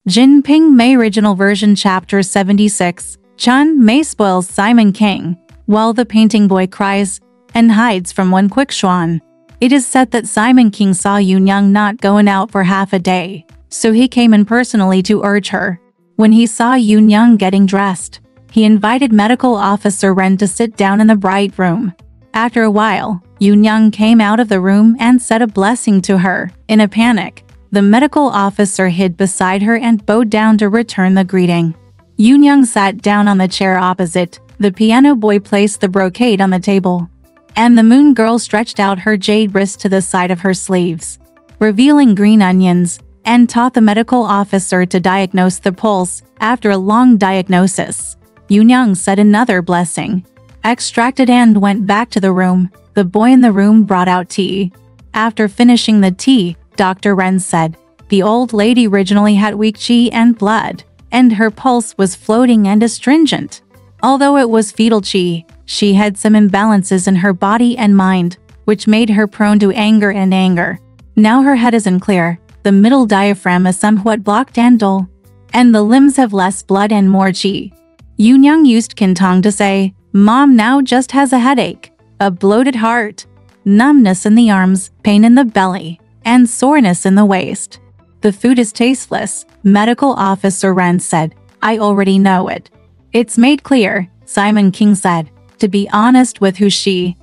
JinPingMei Original Version Chapter 76. Chun-Mei spoils Simon King, while the painting boy cries and hides from one quick Xuan. It is said that Simon King saw Yoon not going out for half a day, so he came in personally to urge her. When he saw Yoon getting dressed, he invited Medical Officer Ren to sit down in the bright room. After a while, Yoon came out of the room and said a blessing to her. In a panic, the medical officer hid beside her and bowed down to return the greeting. Yoon sat down on the chair opposite. The piano boy placed the brocade on the table, and the moon girl stretched out her jade wrist to the side of her sleeves, revealing green onions, and taught the medical officer to diagnose the pulse. After a long diagnosis, Yoon said another blessing, extracted and went back to the room. The boy in the room brought out tea. After finishing the tea, Dr. Ren said, the old lady originally had weak qi and blood, and her pulse was floating and astringent. Although it was fetal qi, she had some imbalances in her body and mind, which made her prone to anger. Now her head isn't clear, the middle diaphragm is somewhat blocked and dull, and the limbs have less blood and more qi. Yoon used Kintong to say, Mom now just has a headache, a bloated heart, numbness in the arms, pain in the belly, and soreness in the waist. The food is tasteless, Medical Officer Ren said. I already know it. It's made clear, Simon King said. To be honest with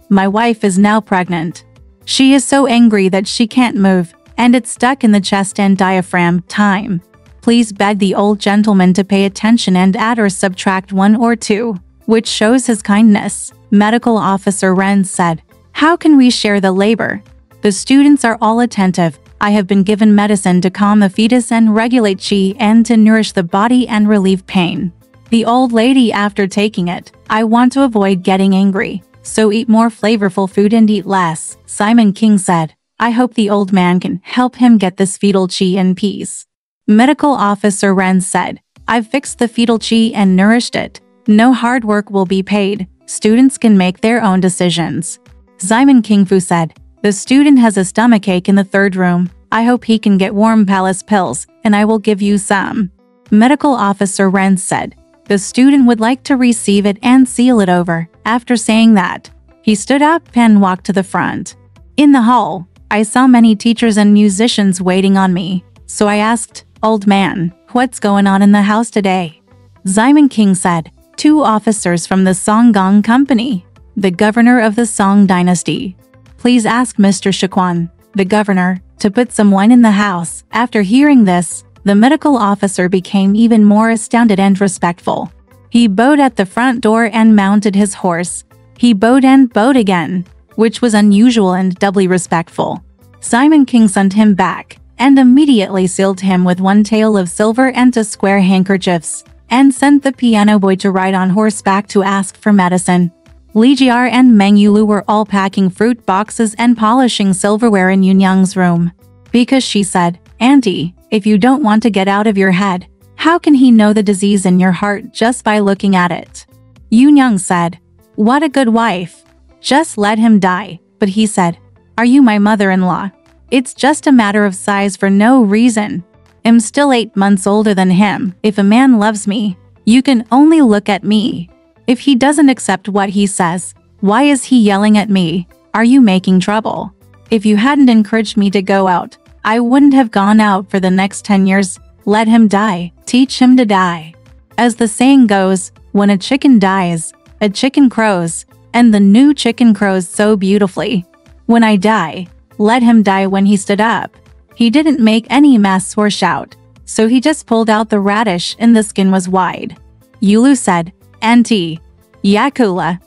my wife is now pregnant. She is so angry that she can't move, and it's stuck in the chest and diaphragm. Time. Please beg the old gentleman to pay attention and add or subtract 1 or 2, which shows his kindness. Medical Officer Ren said. How can we share the labor? The students are all attentive. I have been given medicine to calm the fetus and regulate qi and to nourish the body and relieve pain. The old lady after taking it, I want to avoid getting angry, so eat more flavorful food and eat less, Simon King said. I hope the old man can help him get this fetal qi in peace. Medical Officer Ren said, I've fixed the fetal qi and nourished it. No hard work will be paid. Students can make their own decisions. Simon King Fu said, the student has a stomachache in the 3rd room. I hope he can get warm palace pills, and I will give you some. Medical Officer Ren said, the student would like to receive it and seal it over. After saying that, he stood up and walked to the front. In the hall, I saw many teachers and musicians waiting on me, so I asked, old man, what's going on in the house today? Simon King said, 2 officers from the Song Gong Company, the governor of the Song dynasty. Please ask Mr. Shaquan, the governor, to put some wine in the house. After hearing this, the medical officer became even more astounded and respectful. He bowed at the front door and mounted his horse. He bowed and bowed again, which was unusual and doubly respectful. Simon King sent him back, and immediately sealed him with 1 tael of silver and 2 square handkerchiefs, and sent the piano boy to ride on horseback to ask for medicine. Li Jiar and Meng Yulu were all packing fruit boxes and polishing silverware in Yoon's room. Because she said, Auntie, if you don't want to get out of your head, how can he know the disease in your heart just by looking at it? Yoon said, what a good wife. Just let him die. But he said, are you my mother-in-law? It's just a matter of size for no reason. I'm still 8 months older than him. If a man loves me, you can only look at me. If he doesn't accept what he says, why is he yelling at me? Are you making trouble? If you hadn't encouraged me to go out, I wouldn't have gone out for the next 10 years. Let him die. Teach him to die. As the saying goes, when a chicken dies, a chicken crows, and the new chicken crows so beautifully. When I die, let him die. When he stood up, he didn't make any mess or shout, so he just pulled out the radish and the skin was wide. Yulu said, Auntie, Yakula.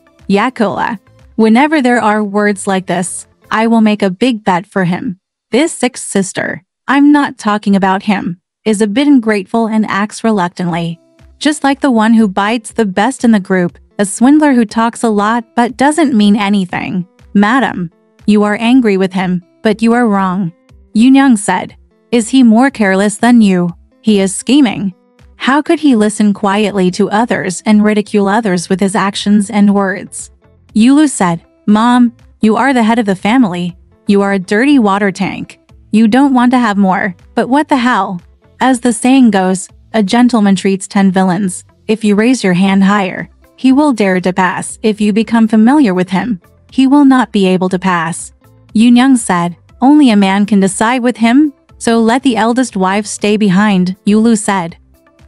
Whenever there are words like this, I will make a big bet for him. This 6th sister, I'm not talking about him, is a bit ungrateful and acts reluctantly. Just like the one who bites the best in the group, a swindler who talks a lot but doesn't mean anything. Madam, you are angry with him, but you are wrong. Yoon said, is he more careless than you? He is scheming. How could he listen quietly to others and ridicule others with his actions and words? Yulu said, Mom, you are the head of the family. You are a dirty water tank. You don't want to have more, but what the hell? As the saying goes, a gentleman treats 10 villains. If you raise your hand higher, he will dare to pass. If you become familiar with him, he will not be able to pass. Yoon said, only a man can decide with him, so let the eldest wife stay behind, Yulu said.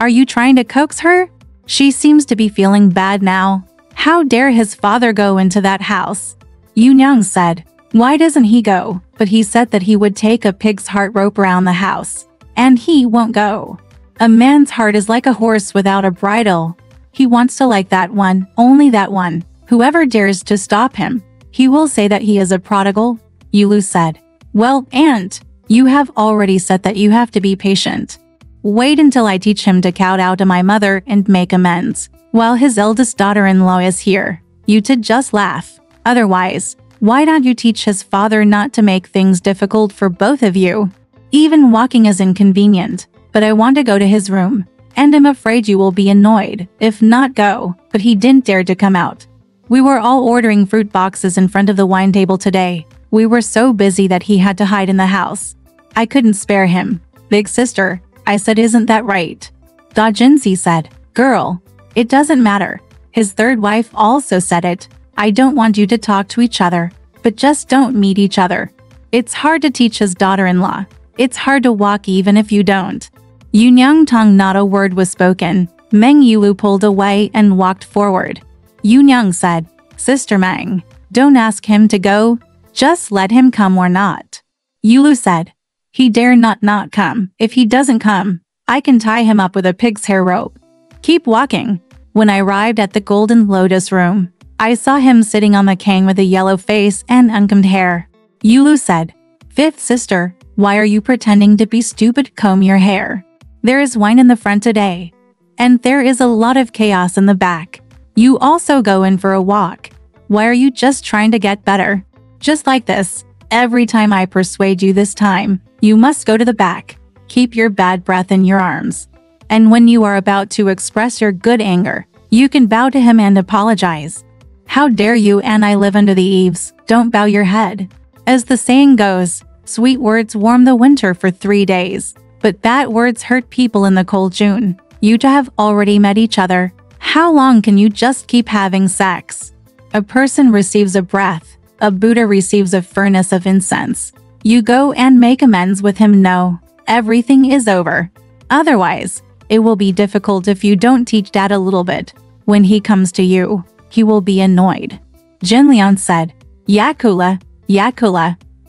Are you trying to coax her? She seems to be feeling bad now. How dare his father go into that house? Yoon said, why doesn't he go? But he said that he would take a pig's heart rope around the house. And he won't go. A man's heart is like a horse without a bridle. He wants to like that one, only that one. Whoever dares to stop him, he will say that he is a prodigal, Yulu said. Well, Aunt, you have already said that you have to be patient. Wait until I teach him to kowtow to my mother and make amends. While his eldest daughter-in-law is here, you to just laugh. Otherwise, why don't you teach his father not to make things difficult for both of you? Even walking is inconvenient, but I want to go to his room, and I'm afraid you will be annoyed if not go. But he didn't dare to come out. We were all ordering fruit boxes in front of the wine table today. We were so busy that he had to hide in the house. I couldn't spare him. Big sister, I said, isn't that right? Da Jinsi said, girl, it doesn't matter. His third wife also said it. I don't want you to talk to each other, but just don't meet each other. It's hard to teach his daughter-in-law. It's hard to walk even if you don't. Yoon Tong, not a word was spoken. Meng Yulu pulled away and walked forward. Yoon said, Sister Meng, don't ask him to go. Just let him come or not. Yulu said, he dare not come. If he doesn't come, I can tie him up with a pig's hair rope. Keep walking. When I arrived at the Golden Lotus room, I saw him sitting on the king with a yellow face and uncombed hair. Yulu said, Fifth sister, why are you pretending to be stupid? Comb your hair. There is wine in the front today. And there is a lot of chaos in the back. You also go in for a walk. Why are you just trying to get better? Just like this, every time I persuade you this time, you must go to the back. Keep your bad breath in your arms. And when you are about to express your good anger, you can bow to him and apologize. How dare you? And I live under the eaves, don't bow your head. As the saying goes, sweet words warm the winter for 3 days, but bad words hurt people in the cold June. You two have already met each other. How long can you just keep having sex? A person receives a breath, a Buddha receives a furnace of incense. You go and make amends with him. No, everything is over. Otherwise, it will be difficult if you don't teach Dad a little bit. When he comes to you, he will be annoyed. Jinlian said, Yakula,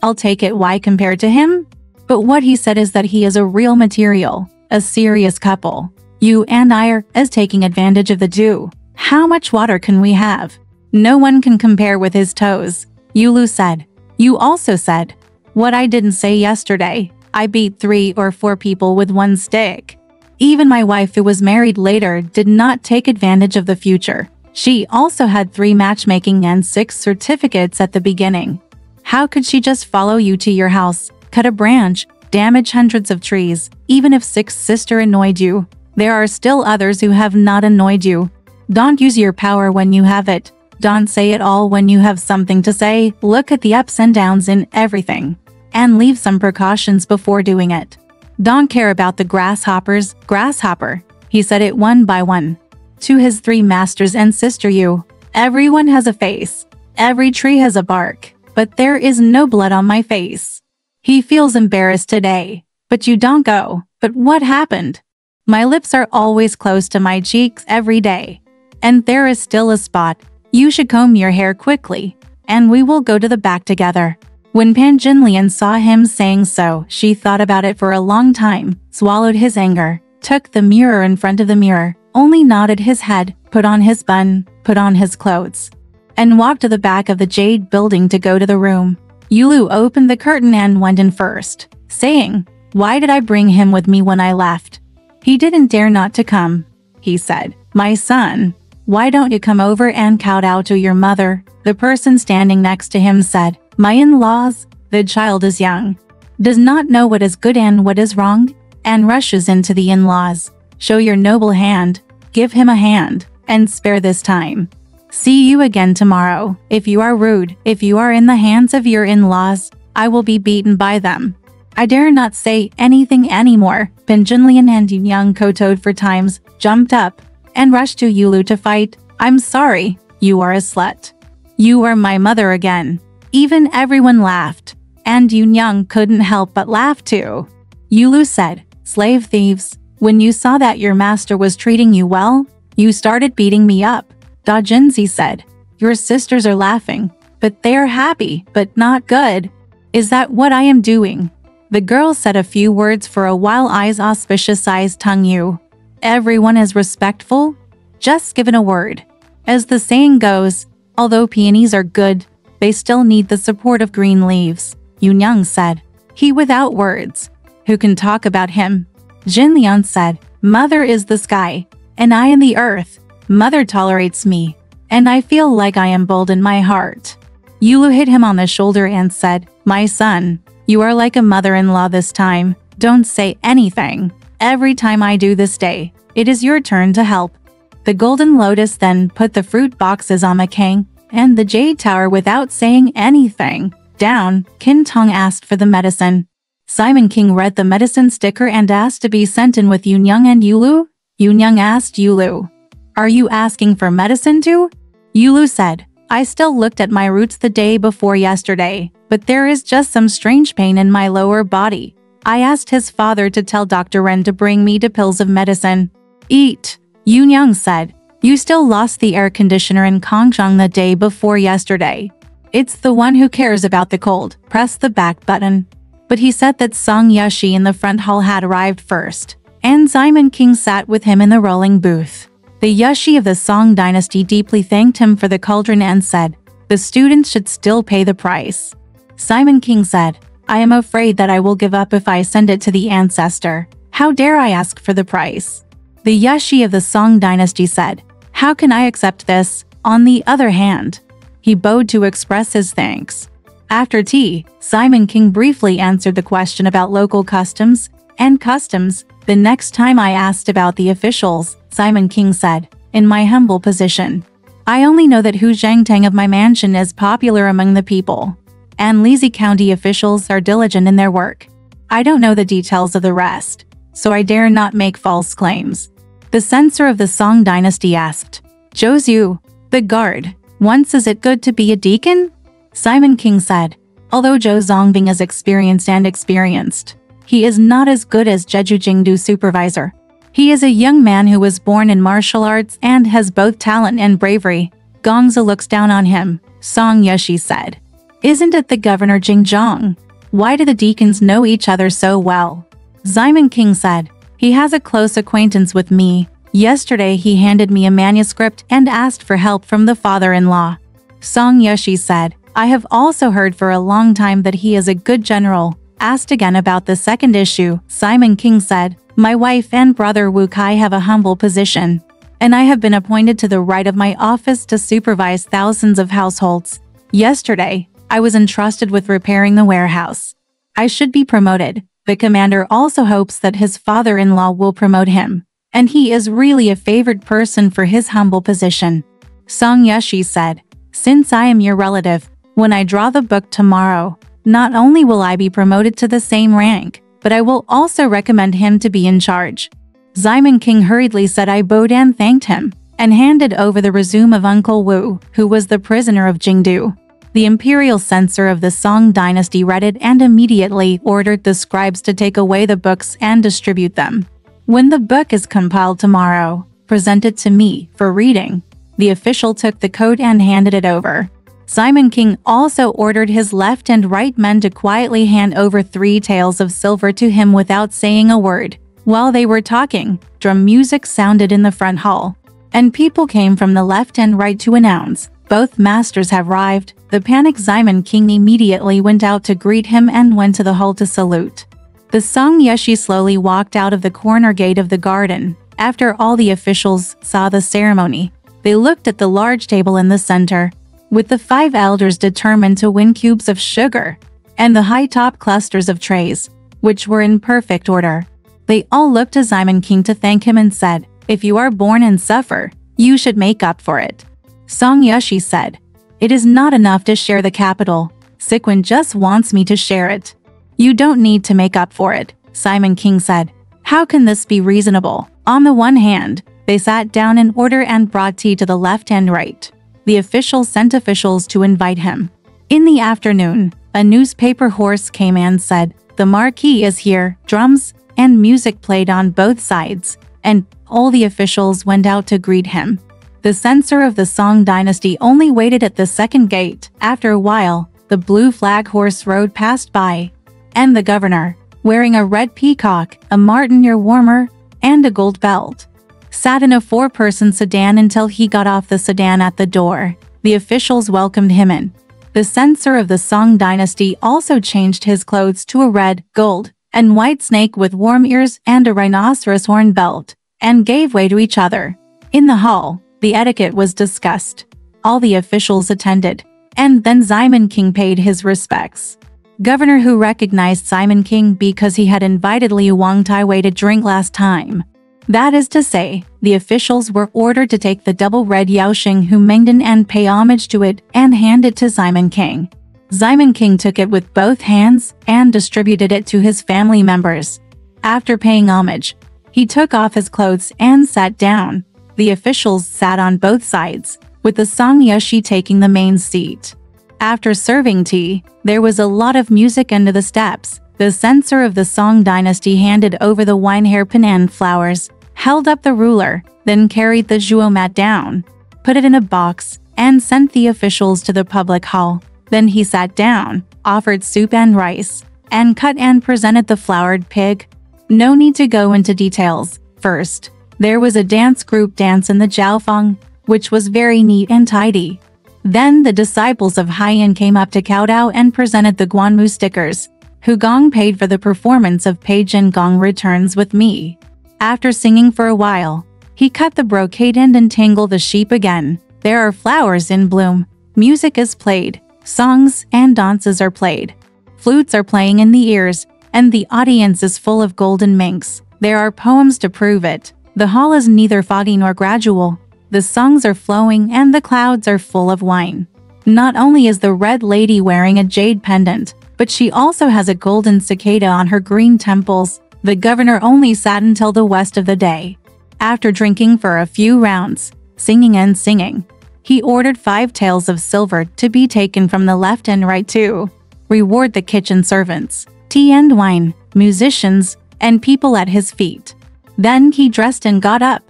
I'll take it. Why compared to him? But what he said is that he is a real material, a serious couple. You and I are as taking advantage of the two. How much water can we have? No one can compare with his toes. Yulu said. You also said. What I didn't say yesterday. I beat 3 or 4 people with 1 stick. Even my wife, who was married later, did not take advantage of the future. She also had 3 matchmaking and 6 certificates at the beginning. How could she just follow you to your house, cut a branch, damage hundreds of trees? Even if 6th sister annoyed you, there are still others who have not annoyed you. Don't use your power when you have it. Don't say it all when you have something to say. Look at the ups and downs in everything, and leave some precautions before doing it. Don't care about the grasshoppers. Grasshopper, he said it one by one. To his 3 masters and sister Yu, everyone has a face. Every tree has a bark, but there is no blood on my face. He feels embarrassed today, but you don't go. But what happened? My lips are always close to my cheeks every day, and there is still a spot. You should comb your hair quickly, and we will go to the back together. When Pan Jinlian saw him saying so, she thought about it for a long time, swallowed his anger, took the mirror in front of the mirror, only nodded his head, put on his bun, put on his clothes, and walked to the back of the Jade building to go to the room. Yulu opened the curtain and went in first, saying, Why did I bring him with me when I left? He didn't dare not to come. He said, My son, why don't you come over and kowtow to your mother? The person standing next to him said, My in-laws, the child is young, does not know what is good and what is wrong, and rushes into the in-laws. Show your noble hand, give him a hand, and spare this time. See you again tomorrow. If you are rude, if you are in the hands of your in-laws, I will be beaten by them. I dare not say anything anymore. Bin Junlian and Young kowtowed for times, jumped up, and rushed to Yulu to fight. I'm sorry, you are a slut. You are my mother again. Even everyone laughed, and Young couldn't help but laugh too. Yulu said, slave thieves, when you saw that your master was treating you well, you started beating me up. Da Jinzi said, your sisters are laughing, but they are happy, but not good. Is that what I am doing? The girl said a few words for a while. Eyes auspicious eyes tongue you. Everyone is respectful, just given a word. As the saying goes, although peonies are good, they still need the support of green leaves. Young said, he without words. Who can talk about him? Jinlian said, mother is the sky, and I am the earth. Mother tolerates me, and I feel like I am bold in my heart. Yulu hit him on the shoulder and said, my son, you are like a mother-in-law this time. Don't say anything. Every time I do this day, it is your turn to help. The Golden Lotus then put the fruit boxes on the king and the Jade Tower without saying anything. Down, Kin Tong asked for the medicine. Simon King read the medicine sticker and asked to be sent in with Young and Yulu. Young asked Yulu, are you asking for medicine too? Yulu said, I still looked at my roots the day before yesterday, but there is just some strange pain in my lower body. I asked his father to tell Dr. Ren to bring me 2 pills of medicine. Eat. Young said, you still lost the air conditioner in Kongzhong the day before yesterday. It's the one who cares about the cold. Press the back button. But he said that Song Yashi in the front hall had arrived first, and Simon King sat with him in the rolling booth. The Yashi of the Song dynasty deeply thanked him for the cauldron and said, the students should still pay the price. Simon King said, I am afraid that I will give up if I send it to the ancestor. How dare I ask for the price? The Yashi of the Song dynasty said, how can I accept this? On the other hand, he bowed to express his thanks. After tea, Simon King briefly answered the question about local customs and customs. The next time I asked about the officials, Simon King said, in my humble position, I only know that Hu Zhangtang of my mansion is popular among the people, and Lizi County officials are diligent in their work. I don't know the details of the rest, so I dare not make false claims. The censor of the Song dynasty asked, Zhou Zhu, the guard, once is it good to be a deacon? Simon King said, although Zhou Zongbing is experienced, he is not as good as Jeju Jingdu supervisor. He is a young man who was born in martial arts and has both talent and bravery. Gongzi looks down on him. Song Yashi said, isn't it the governor Jingzhong? Why do the deacons know each other so well? Simon King said, he has a close acquaintance with me. Yesterday he handed me a manuscript and asked for help from the father-in-law. Song Yashi said, I have also heard for a long time that he is a good general. Asked again about the second issue, Simon King said, my wife and brother Wu Kai have a humble position, and I have been appointed to the right of my office to supervise thousands of households. Yesterday, I was entrusted with repairing the warehouse. I should be promoted. The commander also hopes that his father-in-law will promote him, and he is really a favored person for his humble position. Song Yashi said, since I am your relative, when I draw the book tomorrow, not only will I be promoted to the same rank, but I will also recommend him to be in charge. Simon King hurriedly said I bowed and thanked him, and handed over the resume of Uncle Wu, who was the prisoner of Jingdu. The imperial censor of the Song dynasty read it and immediately ordered the scribes to take away the books and distribute them. When the book is compiled tomorrow, present it to me for reading. The official took the coat and handed it over. Simon King also ordered his left and right men to quietly hand over 3 taels of silver to him without saying a word. While they were talking, drum music sounded in the front hall, and people came from the left and right to announce, both masters have arrived. The panicked Simon King immediately went out to greet him and went to the hall to salute. The Song Yashi slowly walked out of the corner gate of the garden. After all the officials saw the ceremony, they looked at the large table in the center, with the 5 elders determined to win cubes of sugar, and the high-top clusters of trays, which were in perfect order. They all looked to Simon King to thank him and said, if you are born and suffer, you should make up for it. Song Yashi said, it is not enough to share the capital. Sikwin just wants me to share it. You don't need to make up for it, Simon King said. How can this be reasonable? On the one hand, they sat down in order and brought tea to the left and right. The officials sent officials to invite him. In the afternoon, a newspaper horse came and said, "The Marquis is here." Drums and music played on both sides, and all the officials went out to greet him. The censor of the Song dynasty only waited at the second gate. After a while, the blue flag horse rode past by, and the governor, wearing a red peacock, a marten ear warmer, and a gold belt, sat in a four-person sedan until he got off the sedan at the door. The officials welcomed him in. The censor of the Song dynasty also changed his clothes to a red, gold, and white snake with warm ears and a rhinoceros horn belt, and gave way to each other. In the hall, the etiquette was discussed. All the officials attended, and then Simon King paid his respects. Governor Hu recognized Simon King because he had invited Liu Wang Taiwei to drink last time. That is to say, the officials were ordered to take the double red Yaoxing Hu Mengdan and pay homage to it and hand it to Simon King. Simon King took it with both hands and distributed it to his family members. After paying homage, he took off his clothes and sat down. The officials sat on both sides, with the Song Yashi taking the main seat. After serving tea, there was a lot of music under the steps. The censor of the Song dynasty handed over the wine hairpin and flowers, held up the ruler, then carried the zhuo mat down, put it in a box, and sent the officials to the public hall. Then he sat down, offered soup and rice, and cut and presented the floured pig. No need to go into details. First, there was a dance group dance in the Jiaofeng, which was very neat and tidy. Then the disciples of Haiyan came up to kowtow and presented the Guanmu stickers. Hu Gong paid for the performance of Pei Jin Gong Returns with Me. After singing for a while, he cut the brocade and entangled the sheep again. There are flowers in bloom. Music is played. Songs and dances are played. Flutes are playing in the ears, and the audience is full of golden minks. There are poems to prove it. The hall is neither foggy nor gradual. The songs are flowing and the clouds are full of wine. Not only is the red lady wearing a jade pendant, but she also has a golden cicada on her green temples. The governor only sat until the west of the day. After drinking for a few rounds, singing and singing, he ordered 5 taels of silver to be taken from the left and right to reward the kitchen servants, tea and wine, musicians, and people at his feet. Then he dressed and got up.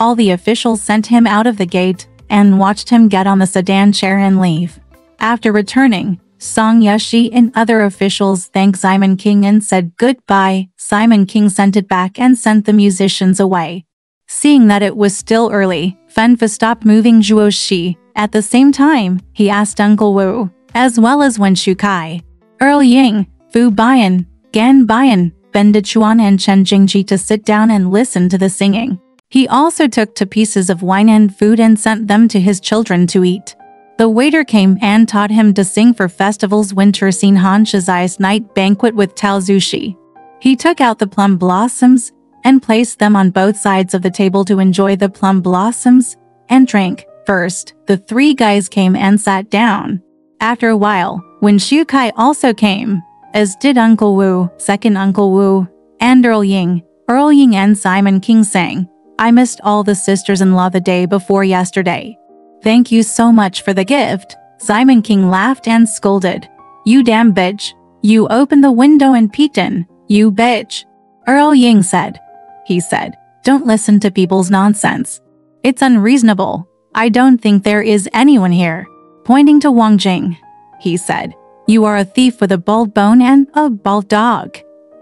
All the officials sent him out of the gate and watched him get on the sedan chair and leave. After returning, Song Yashi and other officials thanked Simon King and said goodbye. Simon King sent it back and sent the musicians away. Seeing that it was still early, Fenfa stopped moving Zhuo Shi. At the same time, he asked Uncle Wu, as well as Wen Shukai, Earl Ying, Fu Bian, Gan Bian, Ben Dechuan and Chen Jingji to sit down and listen to the singing. He also took 2 pieces of wine and food and sent them to his children to eat. The waiter came and taught him to sing for festival's winter scene Han Shizai's night banquet with Tao Zushi. He took out the plum blossoms and placed them on both sides of the table to enjoy the plum blossoms and drink. First, the 3 guys came and sat down. After a while, Wen Shukai also came, as did Uncle Wu, second Uncle Wu, and Earl Ying. Earl Ying and Simon King sang, "I missed all the sisters-in-law the day before yesterday. Thank you so much for the gift." Simon King laughed and scolded. "You damn bitch. You opened the window and peeked in, you bitch." Earl Ying said. He said, "Don't listen to people's nonsense. It's unreasonable. I don't think there is anyone here." Pointing to Wang Jing, he said, "You are a thief with a bald bone and a bald dog.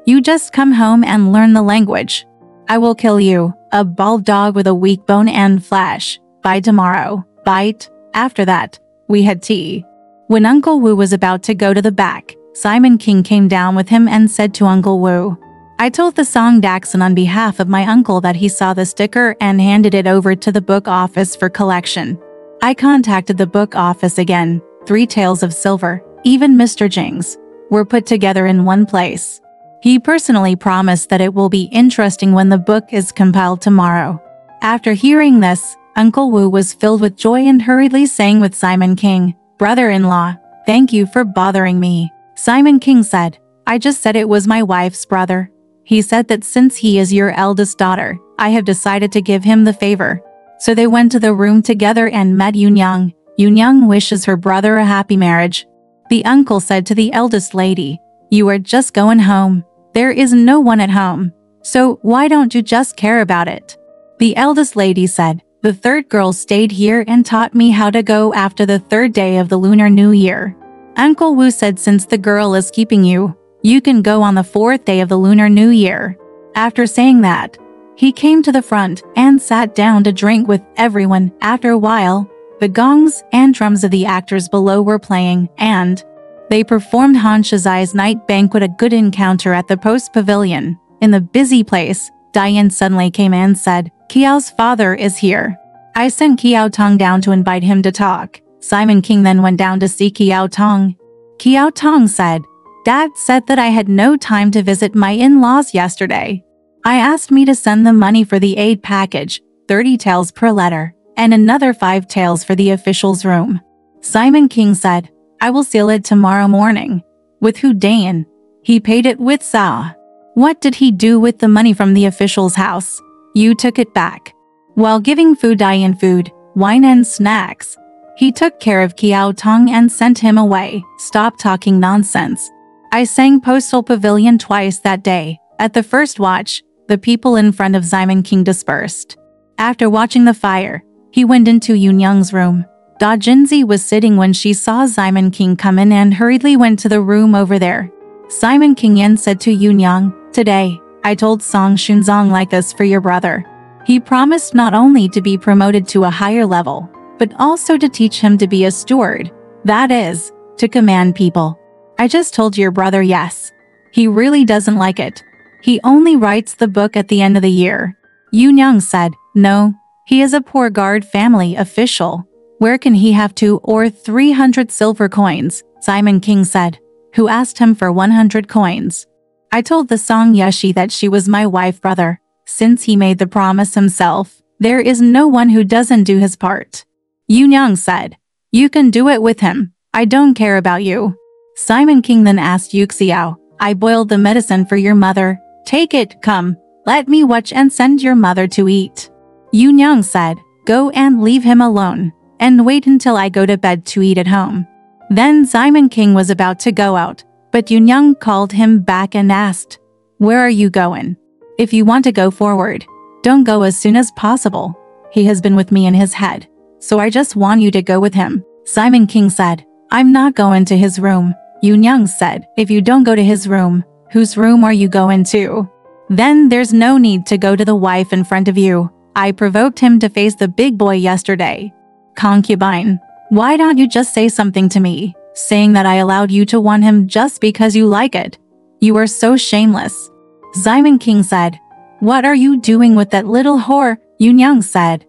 You just come home and learn the language. I will kill you, a bald dog with a weak bone and flesh, by tomorrow." Bite. After that, we had tea. When Uncle Wu was about to go to the back, Simon King came down with him and said to Uncle Wu, "I told the Song Dachshund on behalf of my uncle that he saw the sticker and handed it over to the book office for collection. I contacted the book office again. 3 taels of silver, even Mr. Jing's, were put together in one place. He personally promised that it will be interesting when the book is compiled tomorrow." After hearing this, Uncle Wu was filled with joy and hurriedly sang with Simon King, "Brother-in-law, thank you for bothering me." Simon King said, I just said it was my wife's brother. He said that since he is your eldest daughter, I have decided to give him the favor. So they went to the room together and met Yunyang. Yunyang wishes her brother a happy marriage. The uncle said to the eldest lady, "You are just going home. There is no one at home. So why don't you just care about it?" The eldest lady said, "The third girl stayed here and taught me how to go after the third day of the Lunar New Year." Uncle Wu said, "Since the girl is keeping you, you can go on the fourth day of the Lunar New Year." After saying that, he came to the front and sat down to drink with everyone. After a while, the gongs and drums of the actors below were playing, and they performed Han Shizai's night banquet, a good encounter at the post pavilion. In the busy place, Diane suddenly came and said, "Kiao's father is here. I sent Kiao Tong down to invite him to talk." Simon King then went down to see Kiao Tong. Kiao Tong said, "Dad said that I had no time to visit my in-laws yesterday. I asked me to send the money for the aid package, 30 taels per letter, and another 5 taels for the official's room." Simon King said, "I will seal it tomorrow morning." With who? Dayan. He paid it with Sa. What did he do with the money from the official's house? You took it back. While giving Fu Dayan food, wine and snacks, he took care of Kiao Tong and sent him away. Stop talking nonsense. I sang Postal Pavilion twice that day. At the first watch, the people in front of Simon King dispersed. After watching the fire, he went into Yunyang's room. Da Jinzi was sitting when she saw Simon King come in and hurriedly went to the room over there. Simon King Yen said to Yunyang, "Today, I told Song Shunzong like this for your brother. He promised not only to be promoted to a higher level, but also to teach him to be a steward. That is, to command people. I just told your brother yes. He really doesn't like it. He only writes the book at the end of the year." Yunyang said, "No, he is a poor guard family official. Where can he have 2 or 300 silver coins?" Simon King said, "Who asked him for 100 coins? I told the Song Yeshi that she was my wife brother. Since he made the promise himself, there is no one who doesn't do his part." Yunyang said, "You can do it with him. I don't care about you." Simon King then asked Yuxiao, "I boiled the medicine for your mother. Take it, come. Let me watch and send your mother to eat." Yunyang said, "Go and leave him alone, and wait until I go to bed to eat at home." Then Simon King was about to go out, but Yunyang called him back and asked, "Where are you going? If you want to go forward, don't go as soon as possible. He has been with me in his head, so I just want you to go with him." Simon King said, "I'm not going to his room." Yunyang said, "If you don't go to his room, whose room are you going to? Then there's no need to go to the wife in front of you. I provoked him to face the big boy yesterday." Concubine, why don't you just say something to me, saying that I allowed you to want him just because you like it? You are so shameless. Simon King said, "What are you doing with that little whore?" Yunyang said,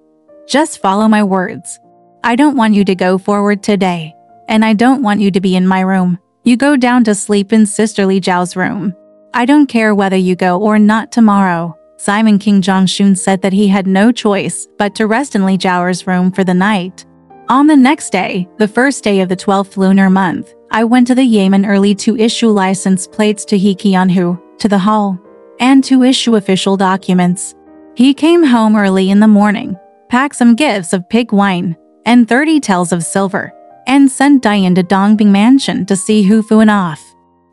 "Just follow my words. I don't want you to go forward today, and I don't want you to be in my room. You go down to sleep in Sister Li Zhao's room. I don't care whether you go or not tomorrow." Simon King Zhongxun said that he had no choice but to rest in Li Zhao's room for the night. On the next day, the first day of the 12th lunar month, I went to the Yamen early to issue license plates to He Qianhu, to the hall, and to issue official documents. He came home early in the morning, packed some gifts of pig wine, and 30 taels of silver, and sent Diane to Dongbing Mansion to see Hu Fuan off.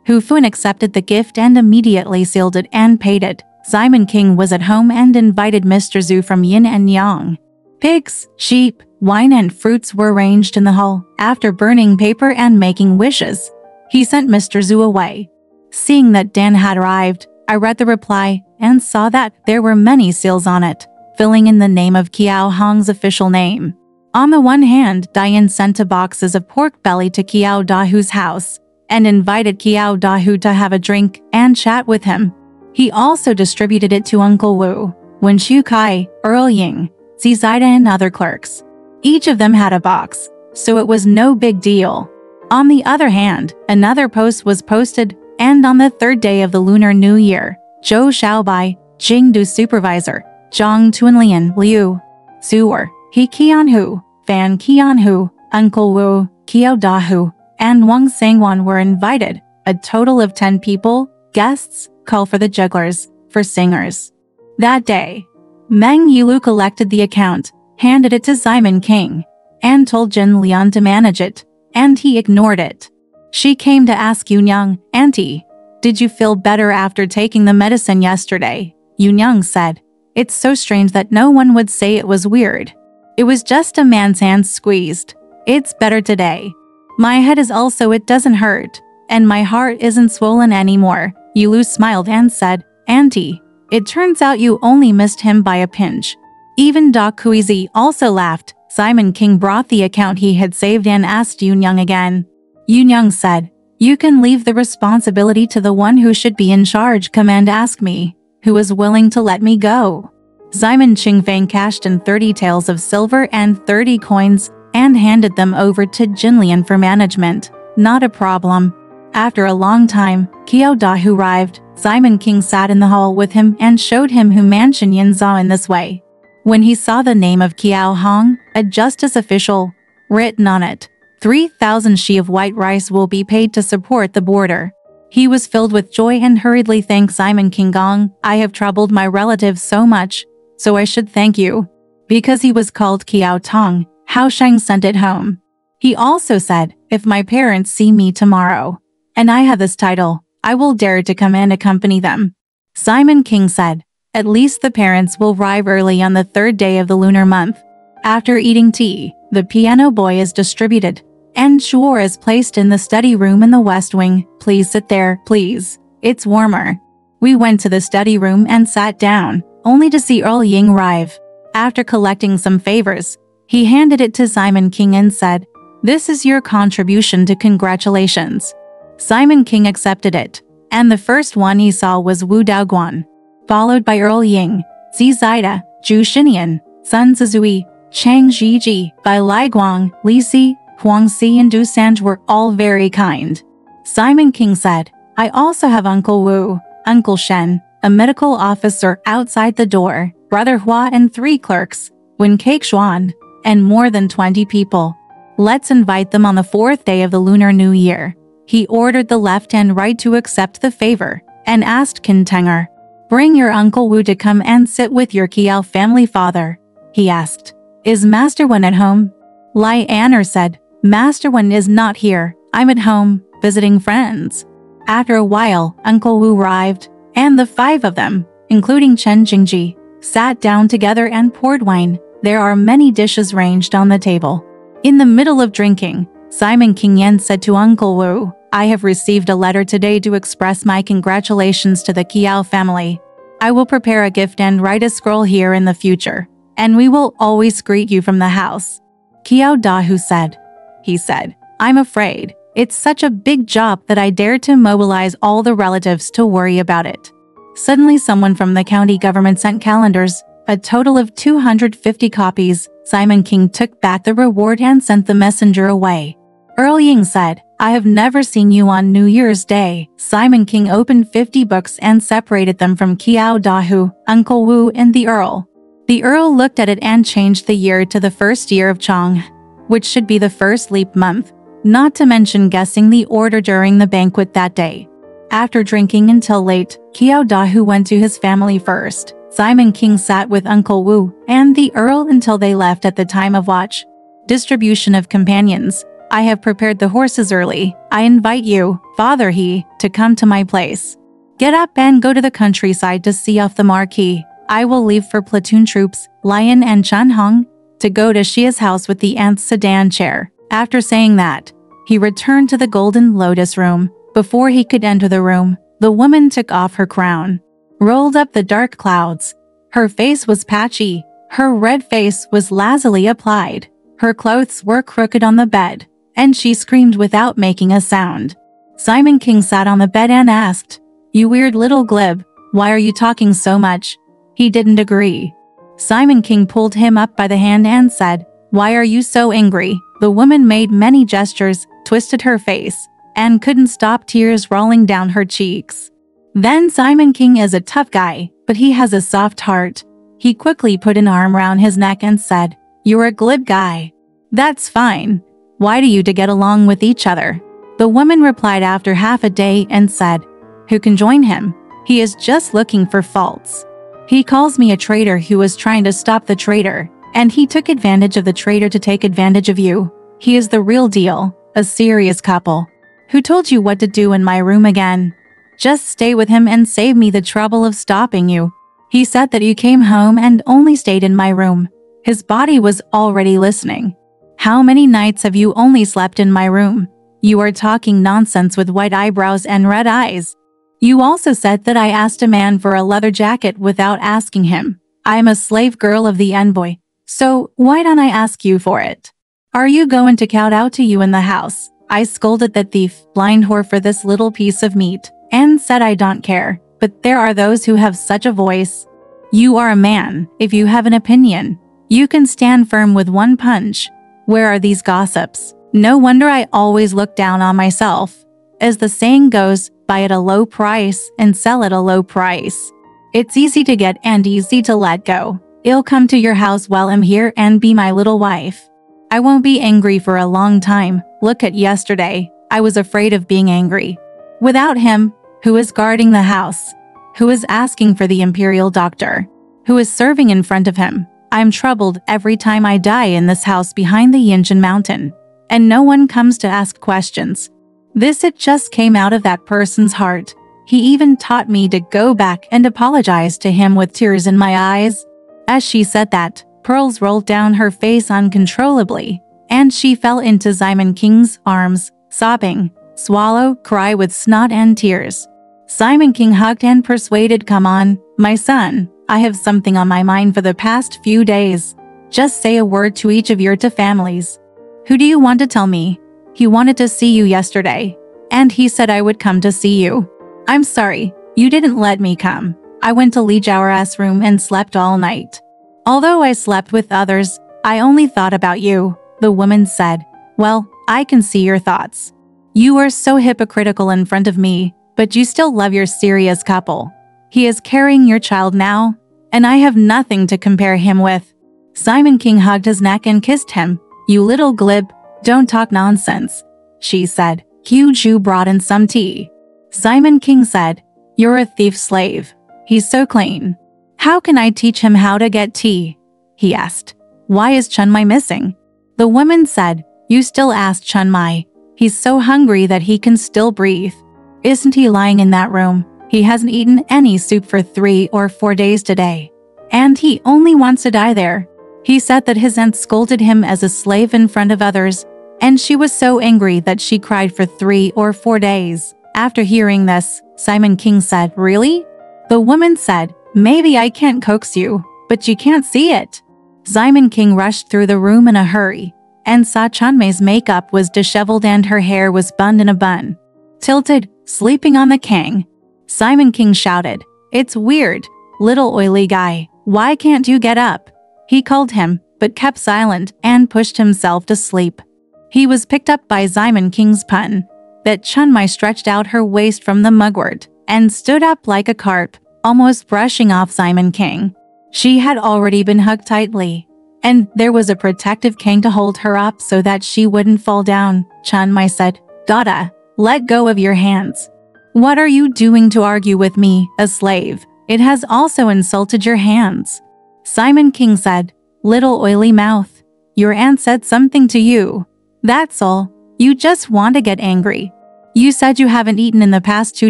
Hu Fuan accepted the gift and immediately sealed it and paid it. Simon King was at home and invited Mr. Zhu from Yin and Yang. Pigs, sheep, wine and fruits were arranged in the hall. After burning paper and making wishes, he sent Mr. Zhu away. Seeing that Dan had arrived, I read the reply and saw that there were many seals on it, filling in the name of Kiao Hong's official name. On the one hand, Diane sent 2 boxes of pork belly to Kiao Dahu's house and invited Kiao Dahu to have a drink and chat with him. He also distributed it to Uncle Wu, Wen Shu Kai, Earl Ying, Zizida and other clerks. Each of them had a box, so it was no big deal. On the other hand, another post was posted, and on the 3rd day of the Lunar New Year, Zhou Xiaobai, Jingdu supervisor, Zhang Tuanlian, Liu, Zuer, He Qianhu, Fan Qianhu, Uncle Wu, Kiao Dahu, and Wang Sangwan were invited. A total of 10 people, guests, call for the jugglers, for singers. That day, Meng Yilu collected the account, handed it to Simon King, and told Jin Lian to manage it, and he ignored it. She came to ask Yunyang, "Auntie, did you feel better after taking the medicine yesterday?" Yunyang said, "It's so strange that no one would say it was weird. It was just a man's hand squeezed. It's better today. My head is also it doesn't hurt, and my heart isn't swollen anymore." Yilu smiled and said, "Auntie, it turns out you only missed him by a pinch." Even Da Kuizi also laughed. Simon King brought the account he had saved and asked Yunyang again. Yunyang said, "You can leave the responsibility to the one who should be in charge. Come and ask me, who is willing to let me go." Simon Qingfang cashed in 30 taels of silver and 30 coins and handed them over to Jinlian for management. Not a problem. After a long time, Qiao Dahu arrived. Simon King sat in the hall with him and showed him who Mansion Yinzao in this way. When he saw the name of Qiao Hong, a justice official, written on it, 3,000 shi of white rice will be paid to support the border. He was filled with joy and hurriedly thanked Simon King Gong. "I have troubled my relatives so much, so I should thank you." Because he was called Qiao Tong, Hao Sheng sent it home. He also said, "If my parents see me tomorrow, and I have this title, I will dare to come and accompany them." Simon King said, "At least the parents will arrive early on the 3rd day of the lunar month." After eating tea, the piano boy is distributed, and Shuor is placed in the study room in the west wing. "Please sit there, please. It's warmer." We went to the study room and sat down, only to see Earl Ying arrive. After collecting some favors, he handed it to Simon King and said, "This is your contribution to congratulations." Simon King accepted it, and the first one he saw was Wu Daoguan, followed by Earl Ying, Zi Zida, Zhu Xinian, Sun Zizui, Chang Zhiji, Bai Lai Guang, Li Si, Huang Si and Du Sanj were all very kind. Simon King said, "I also have Uncle Wu, Uncle Shen, a medical officer outside the door, Brother Hua and 3 clerks, Wen Cake Xuan, and more than 20 people. Let's invite them on the 4th day of the Lunar New Year." He ordered the left and right to accept the favor, and asked Qin Tenger, "Bring your Uncle Wu to come and sit with your Qiao family father." He asked, "Is Master Wen at home?" Lai Anner said, "Master Wen is not here. I'm at home, visiting friends." After a while, Uncle Wu arrived, and the 5 of them, including Chen Jingji, sat down together and poured wine. There are many dishes ranged on the table. In the middle of drinking, Simon King Yan said to Uncle Wu, "I have received a letter today to express my congratulations to the Qiao family. I will prepare a gift and write a scroll here in the future, and we will always greet you from the house." Qiao Dahu said, "I'm afraid it's such a big job that I dare to mobilize all the relatives to worry about it." Suddenly someone from the county government sent calendars, a total of 250 copies. Simon King took back the reward and sent the messenger away. Earl Ying said, "I have never seen you on New Year's Day." Simon King opened 50 books and separated them from Qiao Dahu, Uncle Wu and the Earl. The Earl looked at it and changed the year to the 1st year of Chong, which should be the 1st leap month, not to mention guessing the order during the banquet that day. After drinking until late, Qiao Dahu went to his family first. Simon King sat with Uncle Wu and the Earl until they left at the time of watch. Distribution of companions. "I have prepared the horses early. I invite you, Father He, to come to my place. Get up and go to the countryside to see off the marquee. I will leave for platoon troops, Lion and Chen Hong, to go to Xia's house with the aunt's sedan chair." After saying that, he returned to the Golden Lotus room. Before he could enter the room, the woman took off her crown, rolled up the dark clouds. Her face was patchy. Her red face was lazily applied. Her clothes were crooked on the bed, and she screamed without making a sound. Simon King sat on the bed and asked, "You weird little glib, why are you talking so much?" He didn't agree. Simon King pulled him up by the hand and said, "Why are you so angry?" The woman made many gestures, twisted her face, and couldn't stop tears rolling down her cheeks. Then Simon King is a tough guy, but he has a soft heart. He quickly put an arm around his neck and said, "You're a glib guy. That's fine. Why do you to get along with each other?" The woman replied after half a day and said, "Who can join him? He is just looking for faults. He calls me a traitor who was trying to stop the traitor, and he took advantage of the traitor to take advantage of you. He is the real deal, a serious couple. Who told you what to do in my room again? Just stay with him and save me the trouble of stopping you. He said that you came home and only stayed in my room." His body was already listening. "How many nights have you only slept in my room? You are talking nonsense with white eyebrows and red eyes. You also said that I asked a man for a leather jacket without asking him. I am a slave girl of the envoy, so why don't I ask you for it? Are you going to kowtow to you in the house?" I scolded the thief, blind whore, for this little piece of meat, and said I don't care, but there are those who have such a voice. You are a man. If you have an opinion, you can stand firm with one punch. Where are these gossips? No wonder I always look down on myself. As the saying goes, buy at a low price and sell at a low price. It's easy to get and easy to let go. I'll come to your house while I'm here and be my little wife. I won't be angry for a long time. Look at yesterday. I was afraid of being angry. Without him, who is guarding the house? Who is asking for the imperial doctor? Who is serving in front of him? I'm troubled every time I die in this house behind the Yinjin mountain, and no one comes to ask questions. It just came out of that person's heart. He even taught me to go back and apologize to him with tears in my eyes." As she said that, pearls rolled down her face uncontrollably, and she fell into Simon King's arms, sobbing, swallow, cry with snot and tears. Simon King hugged and persuaded, "Come on, my son. I have something on my mind for the past few days. Just say a word to each of your two families. Who do you want to tell me? He wanted to see you yesterday, and he said I would come to see you. I'm sorry, you didn't let me come. I went to Li Zhao's room and slept all night. Although I slept with others, I only thought about you," the woman said. "Well, I can see your thoughts. You are so hypocritical in front of me, but you still love your serious couple. He is carrying your child now, and I have nothing to compare him with." Simon King hugged his neck and kissed him. "You little glib, don't talk nonsense," she said. "Hu Ju brought in some tea." Simon King said, "You're a thief slave. He's so clean. How can I teach him how to get tea?" he asked. "Why is Chunmei missing?" The woman said, "You still ask Chunmei. He's so hungry that he can still breathe. Isn't he lying in that room? He hasn't eaten any soup for 3 or 4 days today, and he only wants to die there." He said that his aunt scolded him as a slave in front of others, and she was so angry that she cried for 3 or 4 days. After hearing this, Simon King said, "Really?" The woman said, "Maybe I can't coax you, but you can't see it." Simon King rushed through the room in a hurry, and saw Chunmei's makeup was disheveled and her hair was bunned in a bun, tilted, sleeping on the king. Simon King shouted, "It's weird, little oily guy, why can't you get up?" He called him, but kept silent and pushed himself to sleep. He was picked up by Simon King's pun, that Chunmei stretched out her waist from the mugwort and stood up like a carp, almost brushing off Simon King. She had already been hugged tightly, and there was a protective king to hold her up so that she wouldn't fall down. Chunmei said, "Dada, let go of your hands. What are you doing to argue with me, a slave? It has also insulted your hands." Simon King said, "Little oily mouth, your aunt said something to you. That's all. You just want to get angry. You said you haven't eaten in the past 2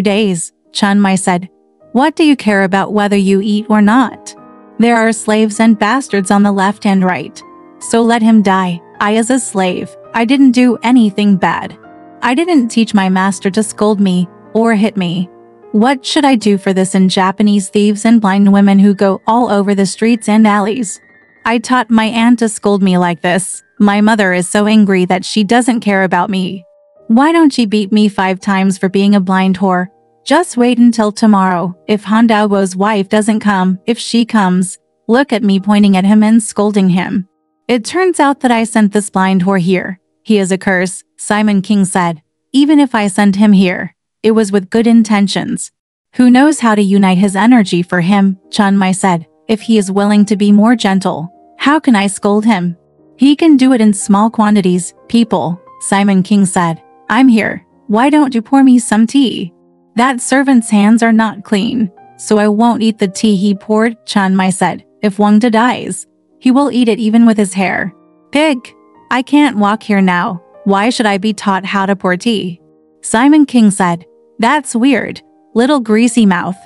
days." Chunmei said, "What do you care about whether you eat or not? There are slaves and bastards on the left and right. So let him die. I as a slave, I didn't do anything bad. I didn't teach my master to scold me or hit me. What should I do for this in Japanese thieves and blind women who go all over the streets and alleys? I taught my aunt to scold me like this. My mother is so angry that she doesn't care about me. Why don't she beat me 5 times for being a blind whore? Just wait until tomorrow. If Han Dao's wife doesn't come, if she comes, look at me pointing at him and scolding him. It turns out that I sent this blind whore here. He is a curse," Simon King said. "Even if I sent him here, it was with good intentions. Who knows how to unite his energy for him?" Chunmei said. "If he is willing to be more gentle, how can I scold him? He can do it in small quantities, people," Simon King said. "I'm here. Why don't you pour me some tea? That servant's hands are not clean, so I won't eat the tea he poured, JinPingMei said. If Wang-De dies, he will eat it even with his hair. Pig! I can't walk here now. Why should I be taught how to pour tea? Simon King said, That's weird, little greasy mouth.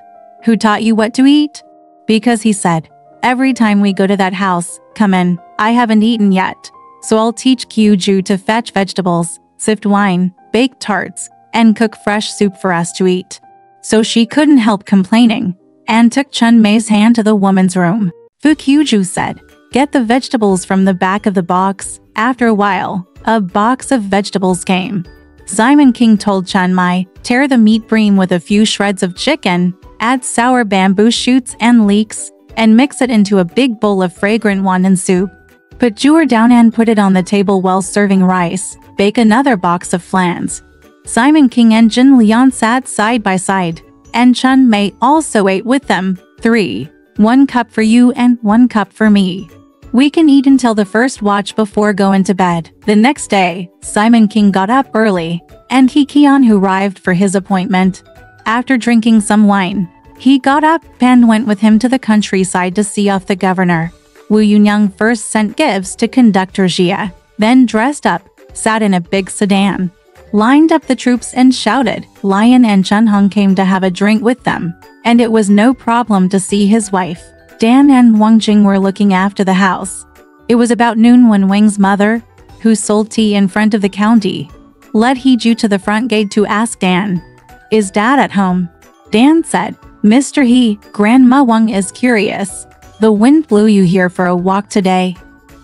Who taught you what to eat? Because he said, every time we go to that house, come in, I haven't eaten yet. So I'll teach Qiuju to fetch vegetables, sift wine, bake tarts, and cook fresh soup for us to eat. So she couldn't help complaining, and took JinPingMei's hand to the woman's room. Qiuju said, Get the vegetables from the back of the box. After a while, a box of vegetables came. Simon King told JinPingMei, tear the meat bream with a few shreds of chicken, add sour bamboo shoots and leeks, and mix it into a big bowl of fragrant wonton soup. Put jur down and put it on the table while serving rice. Bake another box of flans. Simon King and Jin Lian sat side by side, and JinPingMei also ate with them. 3. 1 cup for you and 1 cup for me. We can eat until the first watch before going to bed. The next day, Simon King got up early, and He Qian who arrived for his appointment. After drinking some wine, he got up and went with him to the countryside to see off the governor. Wu Yunyang first sent gifts to conductor Jia, then dressed up, sat in a big sedan, lined up the troops and shouted. Lion and Chunhong came to have a drink with them, and it was no problem to see his wife. Dan and Wang Jing were looking after the house. It was about noon when Wang's mother, who sold tea in front of the county, led He-ju to the front gate to ask Dan, Is Dad at home? Dan said, Mr. He, Grandma Wang is curious. The wind blew you here for a walk today.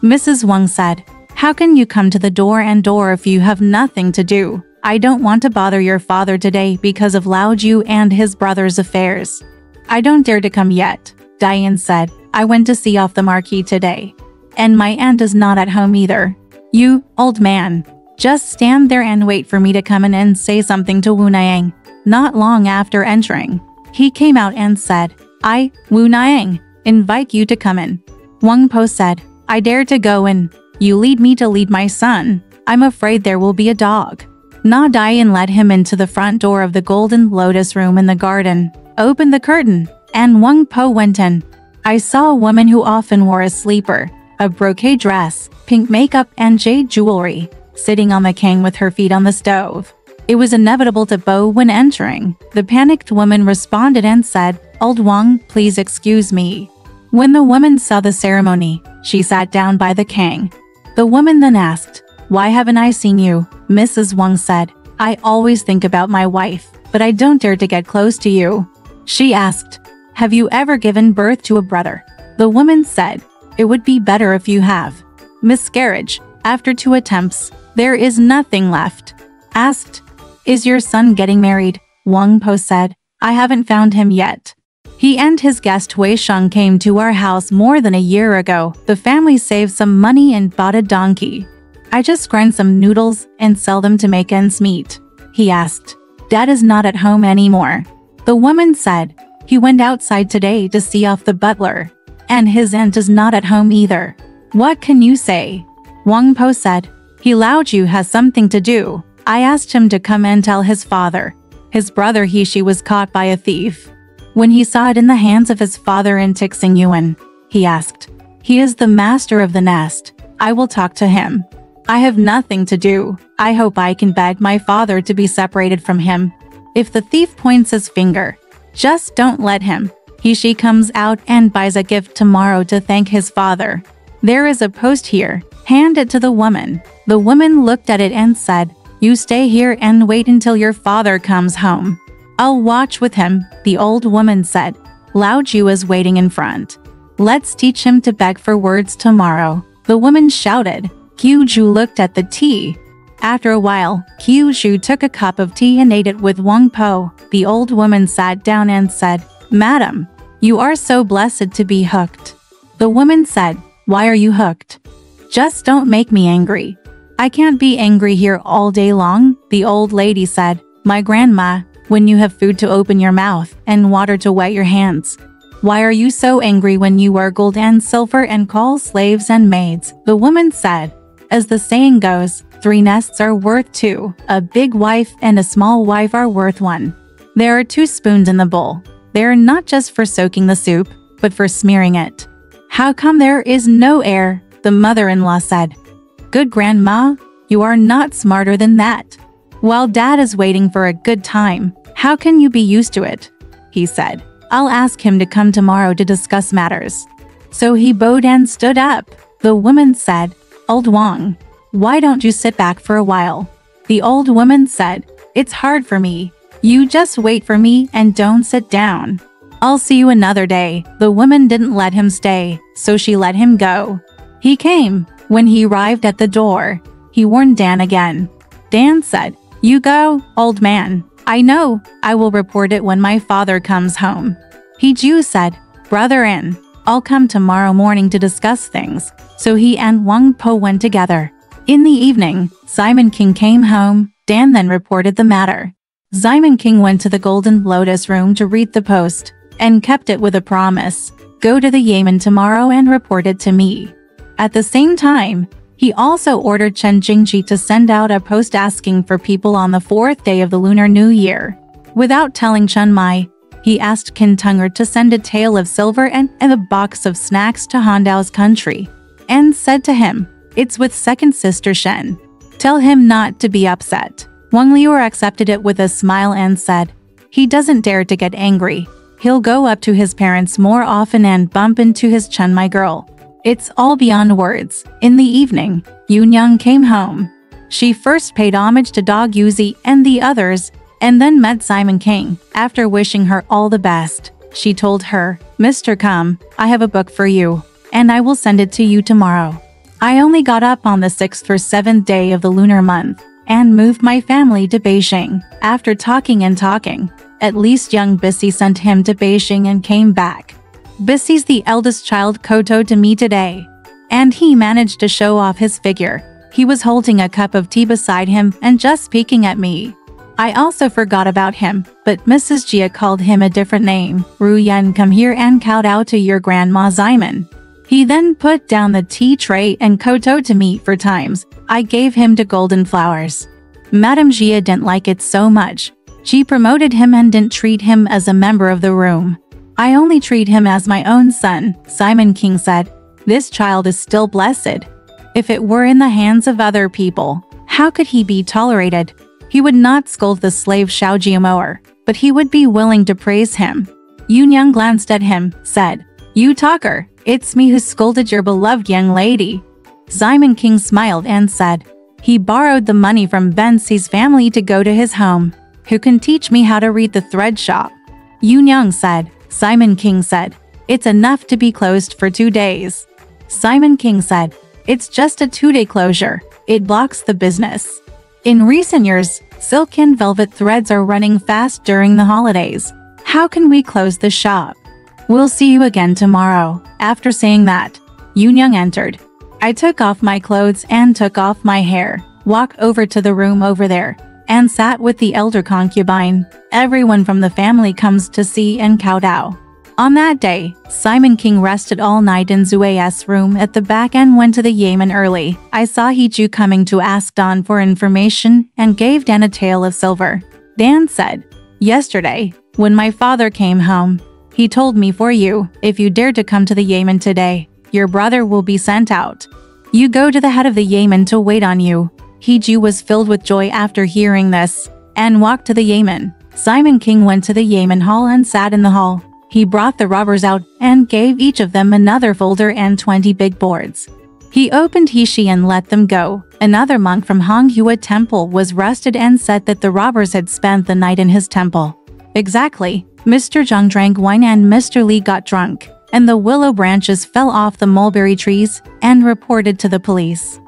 Mrs. Wang said, How can you come to the door if you have nothing to do? I don't want to bother your father today because of Lao Ju and his brother's affairs. I don't dare to come yet. Diane said, I went to see off the marquee today. And my aunt is not at home either. You, old man, just stand there and wait for me to come in and say something to Wu Niang. Not long after entering, he came out and said, I, Wu Niang, invite you to come in. Wang Po said, I dare to go in. You lead me to lead my son. I'm afraid there will be a dog. Na Dian led him into the front door of the Golden Lotus room in the garden, opened the curtain, and Wang Po went in. I saw a woman who often wore a sleeper, a brocade dress, pink makeup and jade jewelry, sitting on the king with her feet on the stove. It was inevitable to bow when entering. The panicked woman responded and said, Old Wang, please excuse me. When the woman saw the ceremony, she sat down by the king. The woman then asked, Why haven't I seen you? Mrs. Wang said, I always think about my wife, but I don't dare to get close to you. She asked, Have you ever given birth to a brother? The woman said, It would be better if you have. Miscarriage. After 2 attempts, there is nothing left. Asked, Is your son getting married? Wang Po said, I haven't found him yet. He and his guest Wei Shang came to our house more than a year ago. The family saved some money and bought a donkey. I just grind some noodles and sell them to make ends meet. He asked, Dad is not at home anymore. The woman said, He went outside today to see off the butler. And his aunt is not at home either. What can you say? Wang Po said, He Lao Ju has something to do. I asked him to come and tell his father. His brother He-shi was caught by a thief. When he saw it in the hands of his father in Tixing Yuan, he asked, He is the master of the nest. I will talk to him. I have nothing to do. I hope I can beg my father to be separated from him. If the thief points his finger, just don't let him. He-shi comes out and buys a gift tomorrow to thank his father. There is a post here. Hand it to the woman. The woman looked at it and said, You stay here and wait until your father comes home. I'll watch with him, the old woman said. Lao Ju is waiting in front. Let's teach him to beg for words tomorrow. The woman shouted. Qiuju looked at the tea. After a while, Qiuju took a cup of tea and ate it with Wang Po. The old woman sat down and said, Madam, you are so blessed to be hooked. The woman said, Why are you hooked? Just don't make me angry. I can't be angry here all day long, the old lady said. My grandma, when you have food to open your mouth and water to wet your hands. Why are you so angry when you wear gold and silver and call slaves and maids? The woman said, As the saying goes, 3 nests are worth 2, a big wife and a small wife are worth 1. There are 2 spoons in the bowl. They're not just for soaking the soup, but for smearing it. How come there is no air? The mother-in-law said. Good grandma, you are not smarter than that. While dad is waiting for a good time, how can you be used to it? He said. I'll ask him to come tomorrow to discuss matters. So he bowed and stood up. The woman said, Old Wang, why don't you sit back for a while? The old woman said, It's hard for me. You just wait for me and don't sit down. I'll see you another day. The woman didn't let him stay, so she let him go. He came. When he arrived at the door, he warned Dan again. Dan said, You go, old man. I know, I will report it when my father comes home. He said, Brother-in, I'll come tomorrow morning to discuss things. So he and Wang Po went together. In the evening, Simon King came home. Dan then reported the matter. Simon King went to the Golden Lotus room to read the post, and kept it with a promise. Go to the Yamen tomorrow and report it to me. At the same time, he also ordered Chen Jingji to send out a post asking for people on the 4th day of the Lunar New Year. Without telling Chen Mai, he asked Qin Tunger to send a tael of silver and a box of snacks to Handao's country, and said to him, It's with second sister Shen. Tell him not to be upset. Wang Liu accepted it with a smile and said, He doesn't dare to get angry. He'll go up to his parents more often and bump into his Chen Mai girl. It's all beyond words. In the evening, Yunyang came home. She first paid homage to Dog Yuzi and the others, and then met Simon King. After wishing her all the best, she told her, Mr. Come, I have a book for you, and I will send it to you tomorrow. I only got up on the 6th or 7th day of the lunar month, and moved my family to Beijing. After talking and talking, at least young Bissy sent him to Beijing and came back. Bissy's the eldest child kowtowed to me today, and he managed to show off his figure. He was holding a cup of tea beside him and just peeking at me. I also forgot about him, but Mrs. Jia called him a different name. Ru Yan, come here and kowtow to your grandma Simon. He then put down the tea tray and kowtowed to me 4 times. I gave him to golden flowers. Madame Jia didn't like it so much. She promoted him and didn't treat him as a member of the room. I only treat him as my own son, Simon King said. This child is still blessed. If it were in the hands of other people, how could he be tolerated? He would not scold the slave Xiao Jiamoer, but he would be willing to praise him. Yunyang glanced at him, said, You talker, it's me who scolded your beloved young lady. Simon King smiled and said, He borrowed the money from Ben Si's family to go to his home. Who can teach me how to read the thread shop? Yunyang said. Simon King said, It's enough to be closed for 2 days. Simon King said, It's just a 2-day closure. It blocks the business. In recent years, silk and velvet threads are running fast during the holidays. How can we close the shop? We'll see you again tomorrow. After saying that, Yunyang entered. I took off my clothes and took off my hair, walked over to the room over there, and sat with the elder concubine. Everyone from the family comes to see and kowtow. On that day, Simon King rested all night in Zui's room at the back and went to the Yamen early. I saw Hiju coming to ask Dan for information and gave Dan a tael of silver. Dan said, Yesterday, when my father came home, he told me for you, if you dare to come to the Yamen today, your brother will be sent out. You go to the head of the Yamen to wait on you. Hiju was filled with joy after hearing this, and walked to the Yamen. Simon King went to the Yamen hall and sat in the hall. He brought the robbers out and gave each of them another folder and 20 big boards. He opened Hishi and let them go. Another monk from Honghua Temple was arrested and said that the robbers had spent the night in his temple. Exactly. Mr. Zhang drank wine and Mr. Li got drunk, and the willow branches fell off the mulberry trees and reported to the police.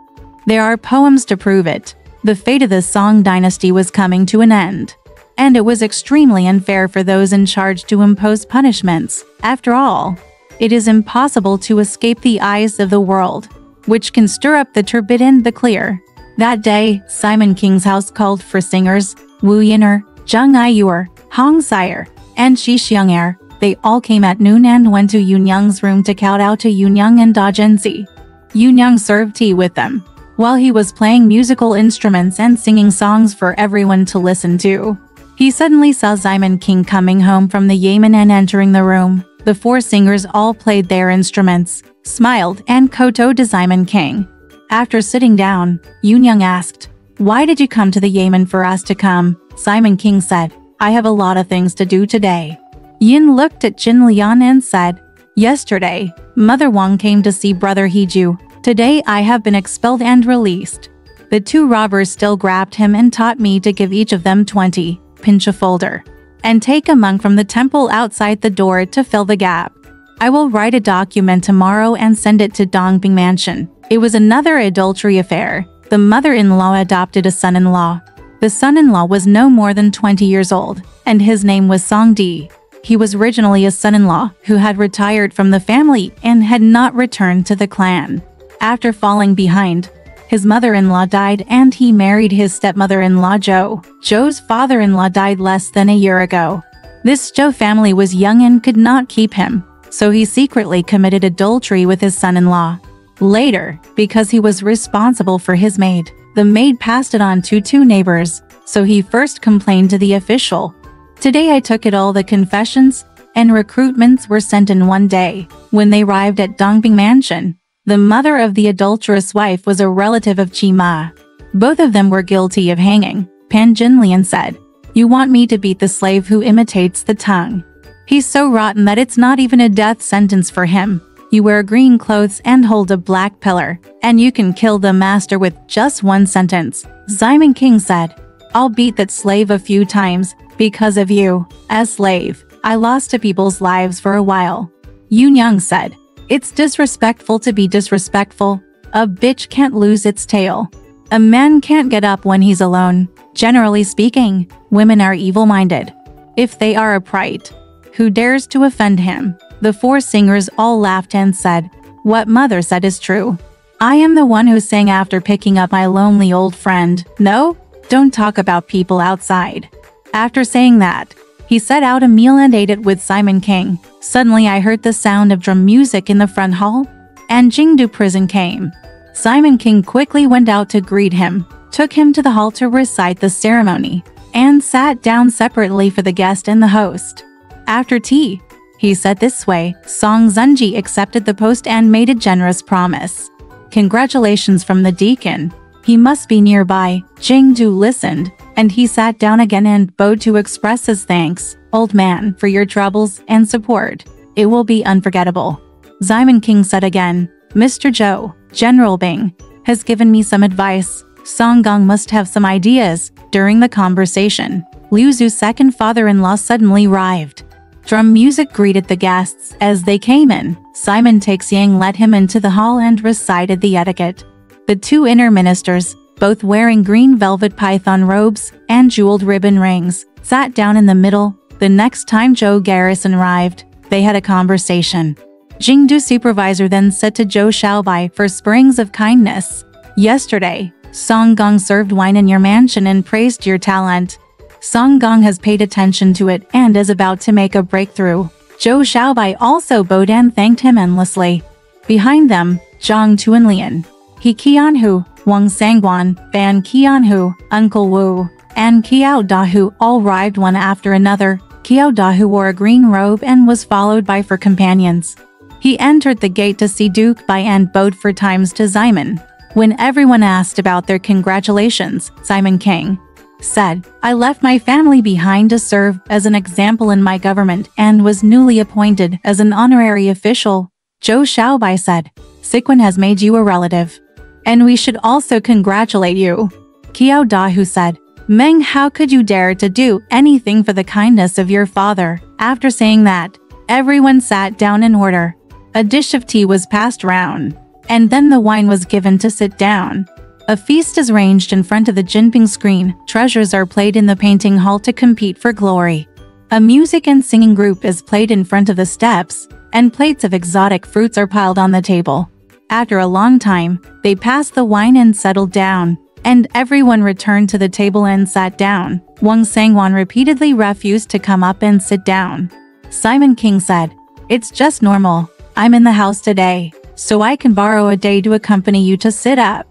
There are poems to prove it. The fate of the Song dynasty was coming to an end, and it was extremely unfair for those in charge to impose punishments. After all, it is impossible to escape the eyes of the world, which can stir up the turbid and the clear. That day, Simon King's house called for singers, Wu Yin'er, Zhang Aiyuer, Hong Sire, and Shi Xiang'er. They all came at noon and went to Yunyang's room to kowtow to Yunyang and Da Zhenzi. Yunyang served tea with them. while he was playing musical instruments and singing songs for everyone to listen to. He suddenly saw Simon King coming home from the Yemen and entering the room. The four singers all played their instruments, smiled, and kowtowed to Simon King. After sitting down, Yoon asked, "Why did you come to the Yemen for us to come?" Simon King said, "I have a lot of things to do today." Yin looked at Jin Lian and said, "Yesterday, Mother Wang came to see Brother Heju. Today I have been expelled and released. The two robbers still grabbed him and taught me to give each of them 20, pinch a folder, and take a monk from the temple outside the door to fill the gap. I will write a document tomorrow and send it to Dongping Mansion." It was another adultery affair. The mother-in-law adopted a son-in-law. The son-in-law was no more than 20 years old, and his name was Song-di. He was originally a son-in-law who had retired from the family and had not returned to the clan. After falling behind, his mother-in-law died and he married his stepmother-in-law Jo. Jo's father-in-law died less than a year ago. This Jo family was young and could not keep him, so he secretly committed adultery with his son-in-law. Later, because he was responsible for his maid, the maid passed it on to two neighbors, so he first complained to the official. Today I took it all. The confessions and recruitments were sent in one day. When they arrived at Dongping Mansion, the mother of the adulterous wife was a relative of Qi Ma. Both of them were guilty of hanging. Pan Jinlian said, "You want me to beat the slave who imitates the tongue? He's so rotten that it's not even a death sentence for him. You wear green clothes and hold a black pillar, and you can kill the master with just one sentence." Simon King said, "I'll beat that slave a few times, because of you. As slave, I lost to people's lives for a while." Yoon said, "It's disrespectful to be disrespectful. A bitch can't lose its tail. A man can't get up when he's alone. Generally speaking, women are evil-minded. If they are upright, who dares to offend him?" The four singers all laughed and said, "What mother said is true. I am the one who sang after picking up my lonely old friend. No, don't talk about people outside." After saying that, he set out a meal and ate it with Simon King. Suddenly I heard the sound of drum music in the front hall, and Jingdu prison came. Simon King quickly went out to greet him, took him to the hall to recite the ceremony, and sat down separately for the guest and the host. After tea, he said this way, Song Zunji accepted the post and made a generous promise. "Congratulations from the deacon. He must be nearby." Jingdu listened, and he sat down again and bowed to express his thanks. "Old man, for your troubles and support. It will be unforgettable." Simon King said again, "Mr. Zhou, General Bing, has given me some advice. Song Gong must have some ideas." During the conversation, Liu Zhu's second father-in-law suddenly arrived. Drum music greeted the guests as they came in. Simon Taixiang led him into the hall and recited the etiquette. The two inner ministers, both wearing green velvet python robes and jeweled ribbon rings, sat down in the middle. The next time Zhou Garrison arrived, they had a conversation. Jingdu supervisor then said to Zhou Xiaobai for springs of kindness, "Yesterday, Song Gong served wine in your mansion and praised your talent. Song Gong has paid attention to it and is about to make a breakthrough." Zhou Xiaobai also bowed and thanked him endlessly. Behind them, Zhang Tuanlian, He Qianhu, Wang Sangguan, Ban Qianhu, Uncle Wu, and Qiao Dahu all arrived one after another. Qiao Dahu wore a green robe and was followed by 4 companions. He entered the gate to see Duke Bai and bowed 4 times to Simon. When everyone asked about their congratulations, Simon King said, "I left my family behind to serve as an example in my government and was newly appointed as an honorary official." Zhou Xiaobai said, "Siquan has made you a relative, and we should also congratulate you." Qiao Dahu said, "Meng, how could you dare to do anything for the kindness of your father?" After saying that, everyone sat down in order. A dish of tea was passed round, and then the wine was given to sit down. A feast is arranged in front of the JinPing screen. Treasures are played in the painting hall to compete for glory. A music and singing group is played in front of the steps, and plates of exotic fruits are piled on the table. After a long time, they passed the wine and settled down, and everyone returned to the table and sat down. Wang Sangguan repeatedly refused to come up and sit down. Simon King said, "It's just normal. I'm in the house today, so I can borrow a day to accompany you to sit up."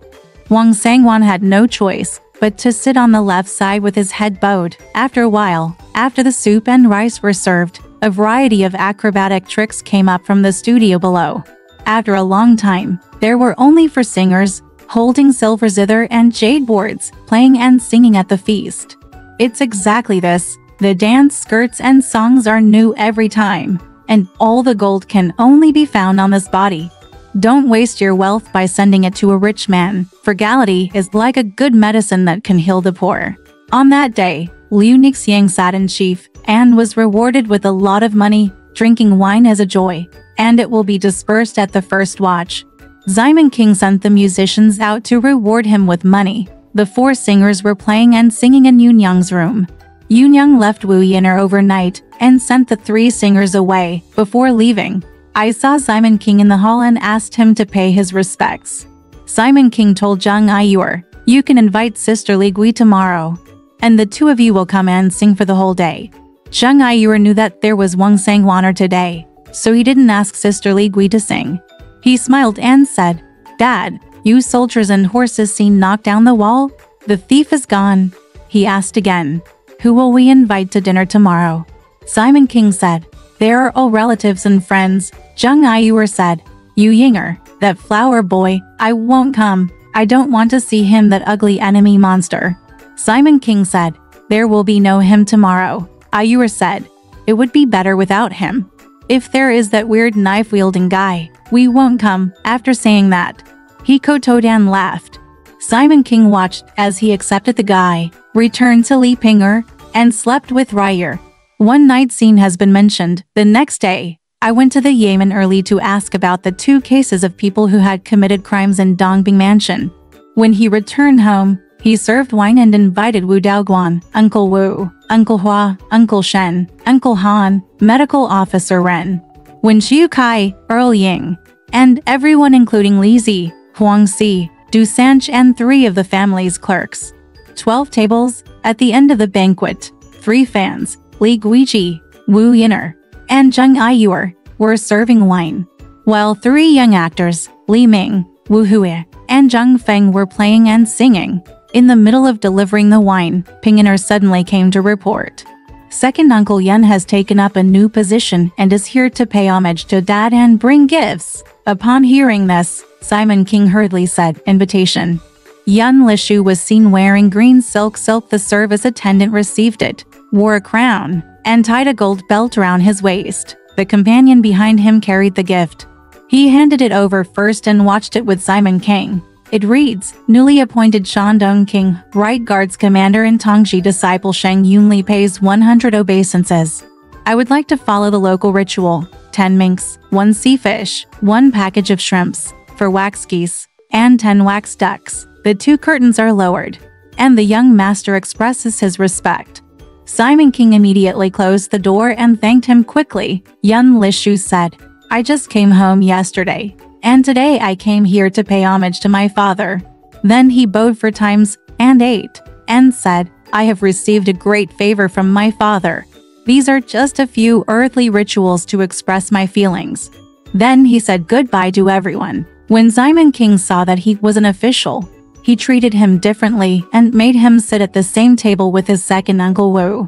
Wang Sangwan had no choice but to sit on the left side with his head bowed. After a while, after the soup and rice were served, a variety of acrobatic tricks came up from the studio below. After a long time, there were only 4 singers, holding silver zither and jade boards, playing and singing at the feast. It's exactly this. The dance, skirts and songs are new every time, and all the gold can only be found on this body. Don't waste your wealth by sending it to a rich man. Frugality is like a good medicine that can heal the poor. On that day, Liu Nixiang sat in chief and was rewarded with a lot of money. Drinking wine is a joy, and it will be dispersed at the first watch. Simon King sent the musicians out to reward him with money. The 4 singers were playing and singing in Yunyang's room. Yunyang left Wu Yin'er overnight and sent the 3 singers away. Before leaving, I saw Simon King in the hall and asked him to pay his respects. Simon King told Zhang Aiyuer, "You can invite Sister Li Gui tomorrow, and the 2 of you will come and sing for the whole day." Zhang Aiyuer knew that there was Wang Sangwaner today, so he didn't ask Sister Li Gui to sing. He smiled and said, "Dad, you soldiers and horses seen knock down the wall? The thief is gone." He asked again, "Who will we invite to dinner tomorrow?" Simon King said, "There are all relatives and friends." Zhang Aiyuer said, "Yu Yinger, that flower boy, I won't come. I don't want to see him, that ugly enemy monster." Simon King said, "There will be no him tomorrow." Aiyuer said, "It would be better without him. If there is that weird knife-wielding guy, we won't come." After saying that, Hiko Todan laughed. Simon King watched as he accepted the guy, returned to Li Pinger, and slept with Ryer. One night scene has been mentioned. The next day, I went to the Yamen early to ask about the 2 cases of people who had committed crimes in Dongbing Mansion. When he returned home, he served wine and invited Wu Daoguan, Uncle Wu, Uncle Hua, Uncle Shen, Uncle Han, Medical Officer Ren, Wen Xiu Kai, Earl Ying, and everyone including Li Zi, Huang Si, Du Sanch and 3 of the family's clerks. 12 tables. At the end of the banquet, 3 fans, Li Guiji, Wu Yin'er, and Zhang Aiyuer, were serving wine, while 3 young actors, Li Ming, Wu Hui, and Zhang Feng, were playing and singing. In the middle of delivering the wine, Ping Yin'er suddenly came to report. Second Uncle Yun has taken up a new position and is here to pay homage to Dad and bring gifts. Upon hearing this, Simon King hurriedly said, "Invitation." Yun Lishu was seen wearing green silk. The service attendant received it, wore a crown, and tied a gold belt around his waist. The companion behind him carried the gift. He handed it over first and watched it with Simon King. It reads, "Newly appointed Shandong King, Right Guards Commander in Tongji disciple Sheng Yunli pays 100 obeisances. I would like to follow the local ritual. 10 minks, 1 sea fish, 1 package of shrimps, for wax geese, and 10 wax ducks." The 2 curtains are lowered, and the young master expresses his respect. Simon King immediately closed the door and thanked him quickly. Yun Lishu said, "I just came home yesterday, and today I came here to pay homage to my father." Then he bowed 4 times and ate, and said, "I have received a great favor from my father. These are just a few earthly rituals to express my feelings." Then he said goodbye to everyone. When Simon King saw that he was an official, he treated him differently and made him sit at the same table with his second Uncle Wu.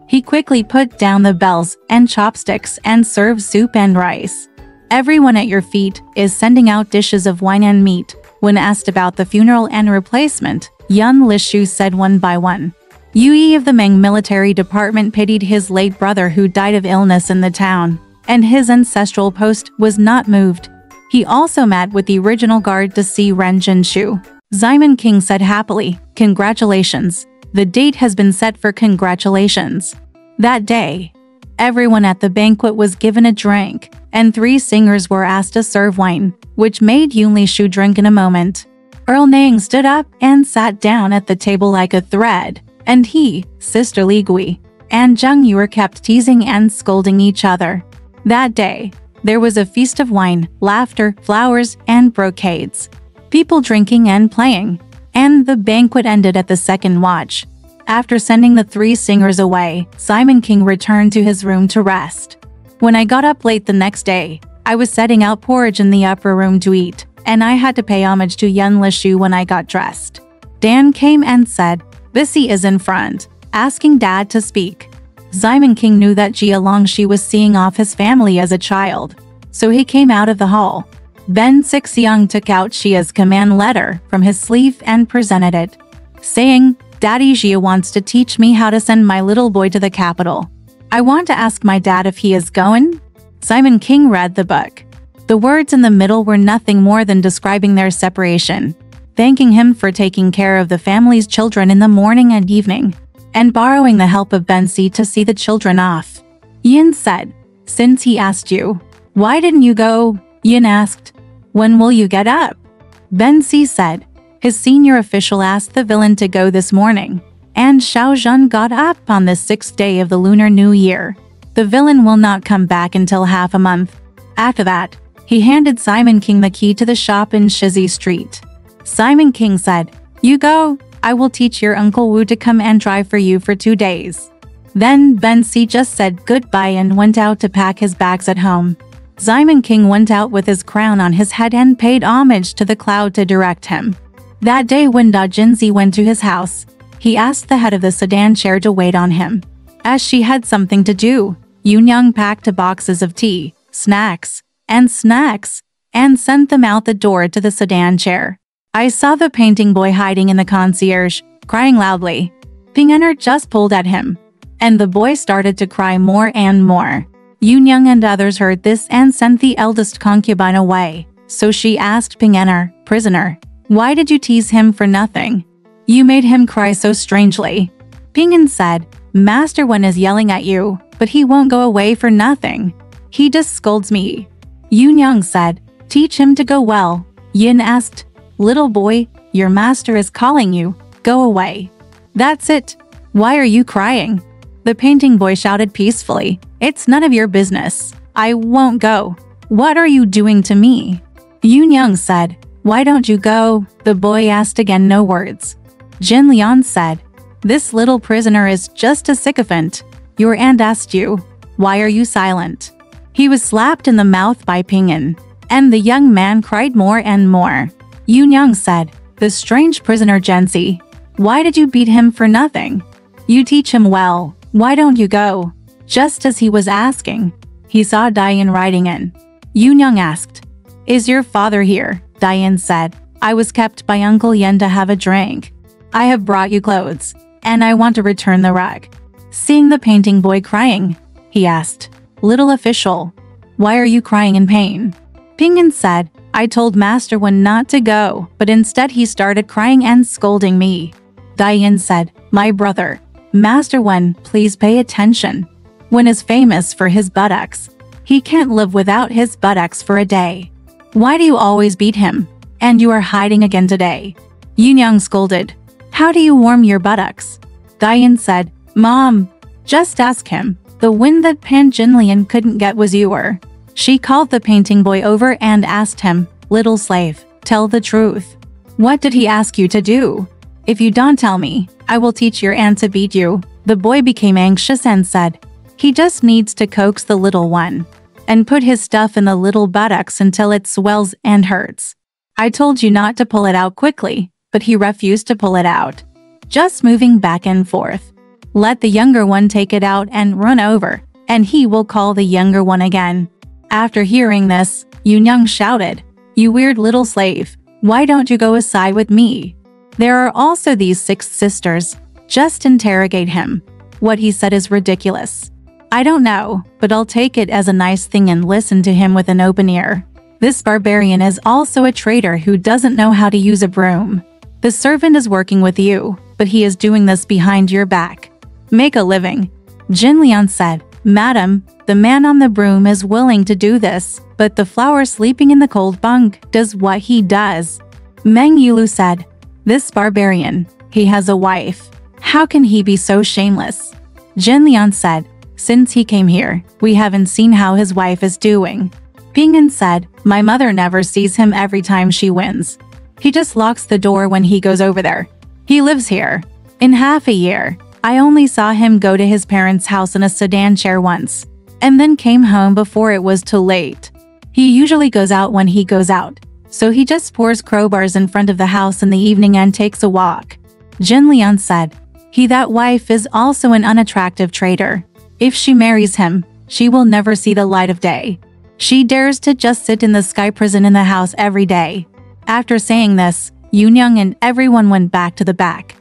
He quickly put down the bells and chopsticks and served soup and rice. Everyone at your feet is sending out dishes of wine and meat. When asked about the funeral and replacement, Yun Lishu said one by one. Yui of the Meng military department pitied his late brother who died of illness in the town, and his ancestral post was not moved. He also met with the original guard to see Ren Jinshu. Simon King said happily, "Congratulations. The date has been set for congratulations." That day, everyone at the banquet was given a drink, and 3 singers were asked to serve wine, which made Yun Lishu drink in a moment. Earl Nang stood up and sat down at the table like a thread, and he, Sister Li Gui, and Zhang Yuer kept teasing and scolding each other. That day, there was a feast of wine, laughter, flowers, and brocades. People drinking and playing, and the banquet ended at the second watch. After sending the 3 singers away, Simon King returned to his room to rest. When I got up late the next day, I was setting out porridge in the upper room to eat, and I had to pay homage to Yun Lishu when I got dressed. Dan came and said, Bissy is in front, asking Dad to speak. Simon King knew that Jia Longshi was seeing off his family as a child, so he came out of the hall. Ben Sixiang took out Xia's command letter from his sleeve and presented it, saying, Daddy Jia wants to teach me how to send my little boy to the capital. I want to ask my dad if he is going. Simon King read the book. The words in the middle were nothing more than describing their separation, thanking him for taking care of the family's children in the morning and evening, and borrowing the help of Ben Si to see the children off. Yin said, Since he asked you, why didn't you go? Yin asked, When will you get up? Ben Si said, his senior official asked the villain to go this morning, and Xiao Zhen got up on the 6th day of the Lunar New Year. The villain will not come back until half a month. After that, he handed Simon King the key to the shop in Shizi Street. Simon King said, You go, I will teach your Uncle Wu to come and drive for you for 2 days. Then Ben Si just said goodbye and went out to pack his bags at home. Simon King went out with his crown on his head and paid homage to the cloud to direct him. That day when Da Jinzi went to his house, he asked the head of the sedan chair to wait on him. As she had something to do, Yunyang packed boxes of tea, snacks, and sent them out the door to the sedan chair. I saw the painting boy hiding in the concierge, crying loudly. Ping En'er just pulled at him, and the boy started to cry more and more. Yunyang and others heard this and sent the eldest concubine away, so she asked Ping En'er, Prisoner, why did you tease him for nothing? You made him cry so strangely. Ping En said, Master Wen is yelling at you, but he won't go away for nothing. He just scolds me. Yunyang said, Teach him to go well. Yin asked, Little boy, your master is calling you. Go away. That's it. Why are you crying? The painting boy shouted peacefully, It's none of your business. I won't go. What are you doing to me? Yunyang said, Why don't you go? The boy asked again, no words. Jin Lian said, This little prisoner is just a sycophant. Your aunt asked you. Why are you silent? He was slapped in the mouth by Ping En, and the young man cried more and more. Yunyang said, The strange prisoner Jensi. Why did you beat him for nothing? You teach him well. Why don't you go? Just as he was asking, he saw Diane riding in. Yunyang asked, Is your father here? Diane said, I was kept by Uncle Yen to have a drink. I have brought you clothes, and I want to return the rug. Seeing the painting boy crying, he asked, Little official, why are you crying in pain? Ping En said, I told Master Wen not to go, but instead he started crying and scolding me. Diane said, My brother, Master Wen, please pay attention. Wen is famous for his buttocks. He can't live without his buttocks for a day. Why do you always beat him? And you are hiding again today. Yunyang scolded, How do you warm your buttocks? Diane said, Mom, just ask him. The wind that Pan Jinlian couldn't get was yours. She called the painting boy over and asked him, Little slave, tell the truth. What did he ask you to do? If you don't tell me, I will teach your aunt to beat you. The boy became anxious and said, He just needs to coax the little one and put his stuff in the little buttocks until it swells and hurts. I told you not to pull it out quickly, but he refused to pull it out, just moving back and forth. Let the younger one take it out and run over, and he will call the younger one again. After hearing this, Yunyang shouted, You weird little slave, why don't you go aside with me? There are also these 6 sisters. Just interrogate him. What he said is ridiculous. I don't know, but I'll take it as a nice thing and listen to him with an open ear. This barbarian is also a traitor who doesn't know how to use a broom. The servant is working with you, but he is doing this behind your back. Make a living. Jin Lian said, Madam, the man on the broom is willing to do this, but the flower sleeping in the cold bunk does what he does. Meng Yulu said, This barbarian, he has a wife. How can he be so shameless? Jin Lian said, Since he came here, we haven't seen how his wife is doing. Ping En said, My mother never sees him every time she wins. He just locks the door when he goes over there. He lives here. In half a year, I only saw him go to his parents' house in a sedan chair once, and then came home before it was too late. He usually goes out when he goes out, so he just pours crowbars in front of the house in the evening and takes a walk. Jin Lian said, that wife is also an unattractive traitor. If she marries him, she will never see the light of day. She dares to just sit in the sky prison in the house every day. After saying this, Yoon and everyone went back to the back.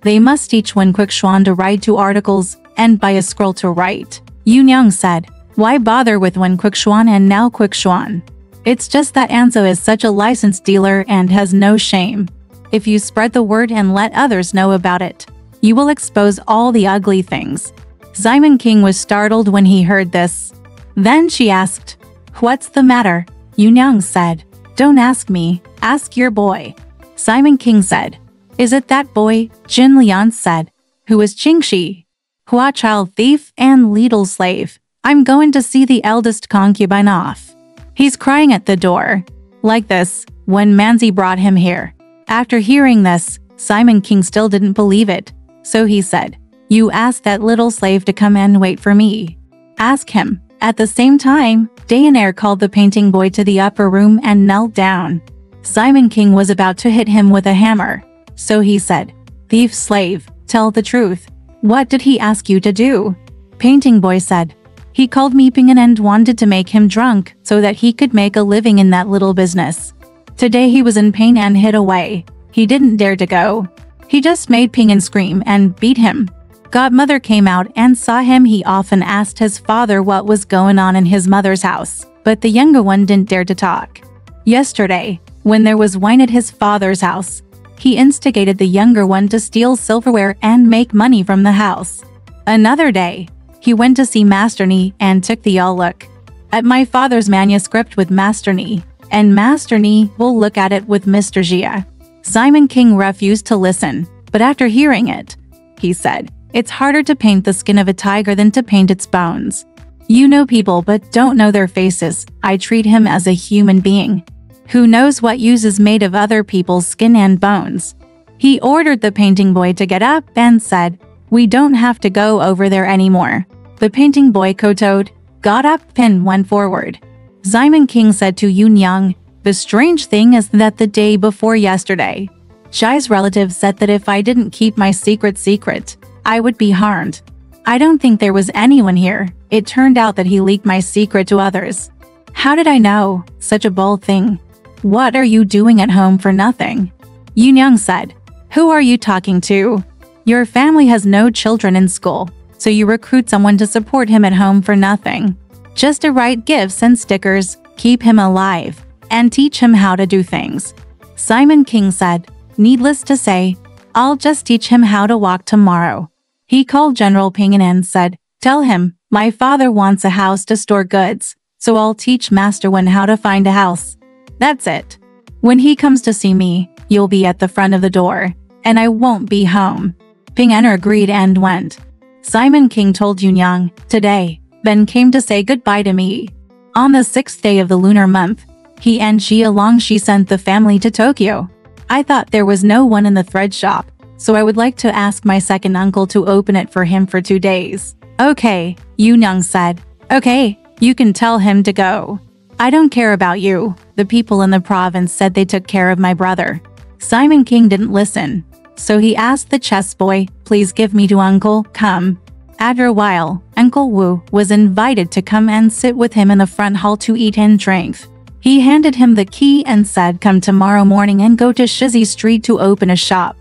They must teach Wen Quickshuan to write 2 articles and buy a scroll to write. Yoon said, why bother with Wen Quickshuan and now Quickshuan? It's just that Anso is such a licensed dealer and has no shame. If you spread the word and let others know about it, you will expose all the ugly things. Simon King was startled when he heard this. Then she asked, what's the matter? Yoon said, don't ask me, ask your boy. Simon King said, is it that boy? Jin Lian said, who is Qingxi? Hua child thief and little slave. I'm going to see the eldest concubine off. He's crying at the door. Like this, when Manzi brought him here. After hearing this, Simon King still didn't believe it, so he said, you ask that little slave to come and wait for me. Ask him. At the same time, Daenair called the painting boy to the upper room and knelt down. Simon King was about to hit him with a hammer, so he said, thief slave, tell the truth. What did he ask you to do? Painting boy said, he called me Ping and wanted to make him drunk so that he could make a living in that little business. Today he was in pain and hid away. He didn't dare to go. He just made Ping scream and beat him. Godmother came out and saw him. He often asked his father what was going on in his mother's house, but the younger one didn't dare to talk. Yesterday, when there was wine at his father's house, he instigated the younger one to steal silverware and make money from the house. Another day, he went to see Master Ni and took the all look at my father's manuscript with Master Ni, and Master Ni will look at it with Mr. Jia. Simon King refused to listen, but after hearing it, he said, it's harder to paint the skin of a tiger than to paint its bones. You know people but don't know their faces. I treat him as a human being. Who knows what use is made of other people's skin and bones? He ordered the painting boy to get up and said, we don't have to go over there anymore. The painting boy kowtowed, got up and went forward. Simon King said to Yoon, the strange thing is that the day before yesterday, Shai's relative said that if I didn't keep my secret, I would be harmed. I don't think there was anyone here. It turned out that he leaked my secret to others. How did I know? Such a bold thing. What are you doing at home for nothing? Yoon said, who are you talking to? Your family has no children in school, so you recruit someone to support him at home for nothing. Just to write gifts and stickers, keep him alive, and teach him how to do things. Simon King said, needless to say, I'll just teach him how to walk tomorrow. He called General Ping and said, tell him, my father wants a house to store goods, so I'll teach Master Wen how to find a house. That's it. When he comes to see me, you'll be at the front of the door, and I won't be home. Ping En agreed and went. Simon King told Yoon, today, Ben came to say goodbye to me. On the 6th day of the lunar month, he and she sent the family to Tokyo. I thought there was no one in the thread shop, so I would like to ask my second uncle to open it for him for 2 days. Okay, Yoon said. Okay, you can tell him to go. I don't care about you. The people in the province said they took care of my brother. Simon King didn't listen, so he asked the chess boy, please give me to Uncle, come. After a while, Uncle Wu was invited to come and sit with him in the front hall to eat and drink. He handed him the key and said come tomorrow morning and go to Shizi Street to open a shop.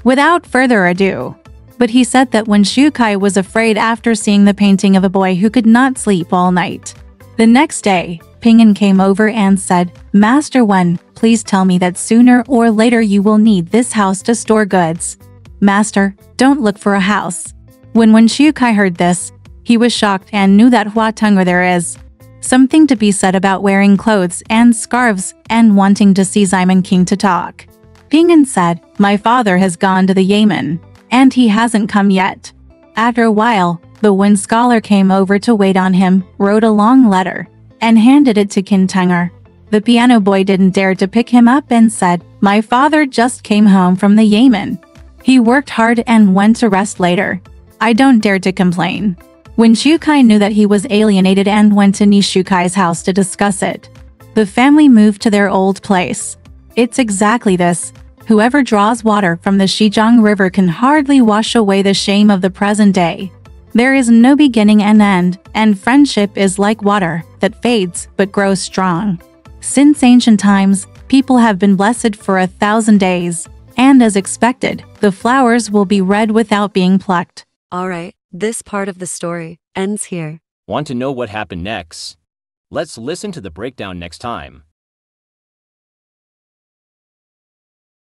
Without further ado. But he said that when Shukai was afraid after seeing the painting of a boy who could not sleep all night. The next day, Ping came over and said, Master Wen, please tell me that sooner or later you will need this house to store goods. Master, don't look for a house. When Shukai heard this, he was shocked and knew that Hua Tongue there is something to be said about wearing clothes and scarves and wanting to see Simon King to talk. Ping said, my father has gone to the Yemen, and he hasn't come yet. After a while, the Wen scholar came over to wait on him, wrote a long letter, and handed it to Kin Tunger. The piano boy didn't dare to pick him up and said, my father just came home from the Yemen. He worked hard and went to rest later. I don't dare to complain. When Shukai knew that he was alienated and went to Nishukai's house to discuss it, the family moved to their old place. It's exactly this. Whoever draws water from the Shijiang River can hardly wash away the shame of the present day. There is no beginning and end, and friendship is like water that fades but grows strong. Since ancient times, people have been blessed for 1,000 days, and as expected, the flowers will be red without being plucked. Alright, this part of the story ends here. Want to know what happened next? Let's listen to the breakdown next time.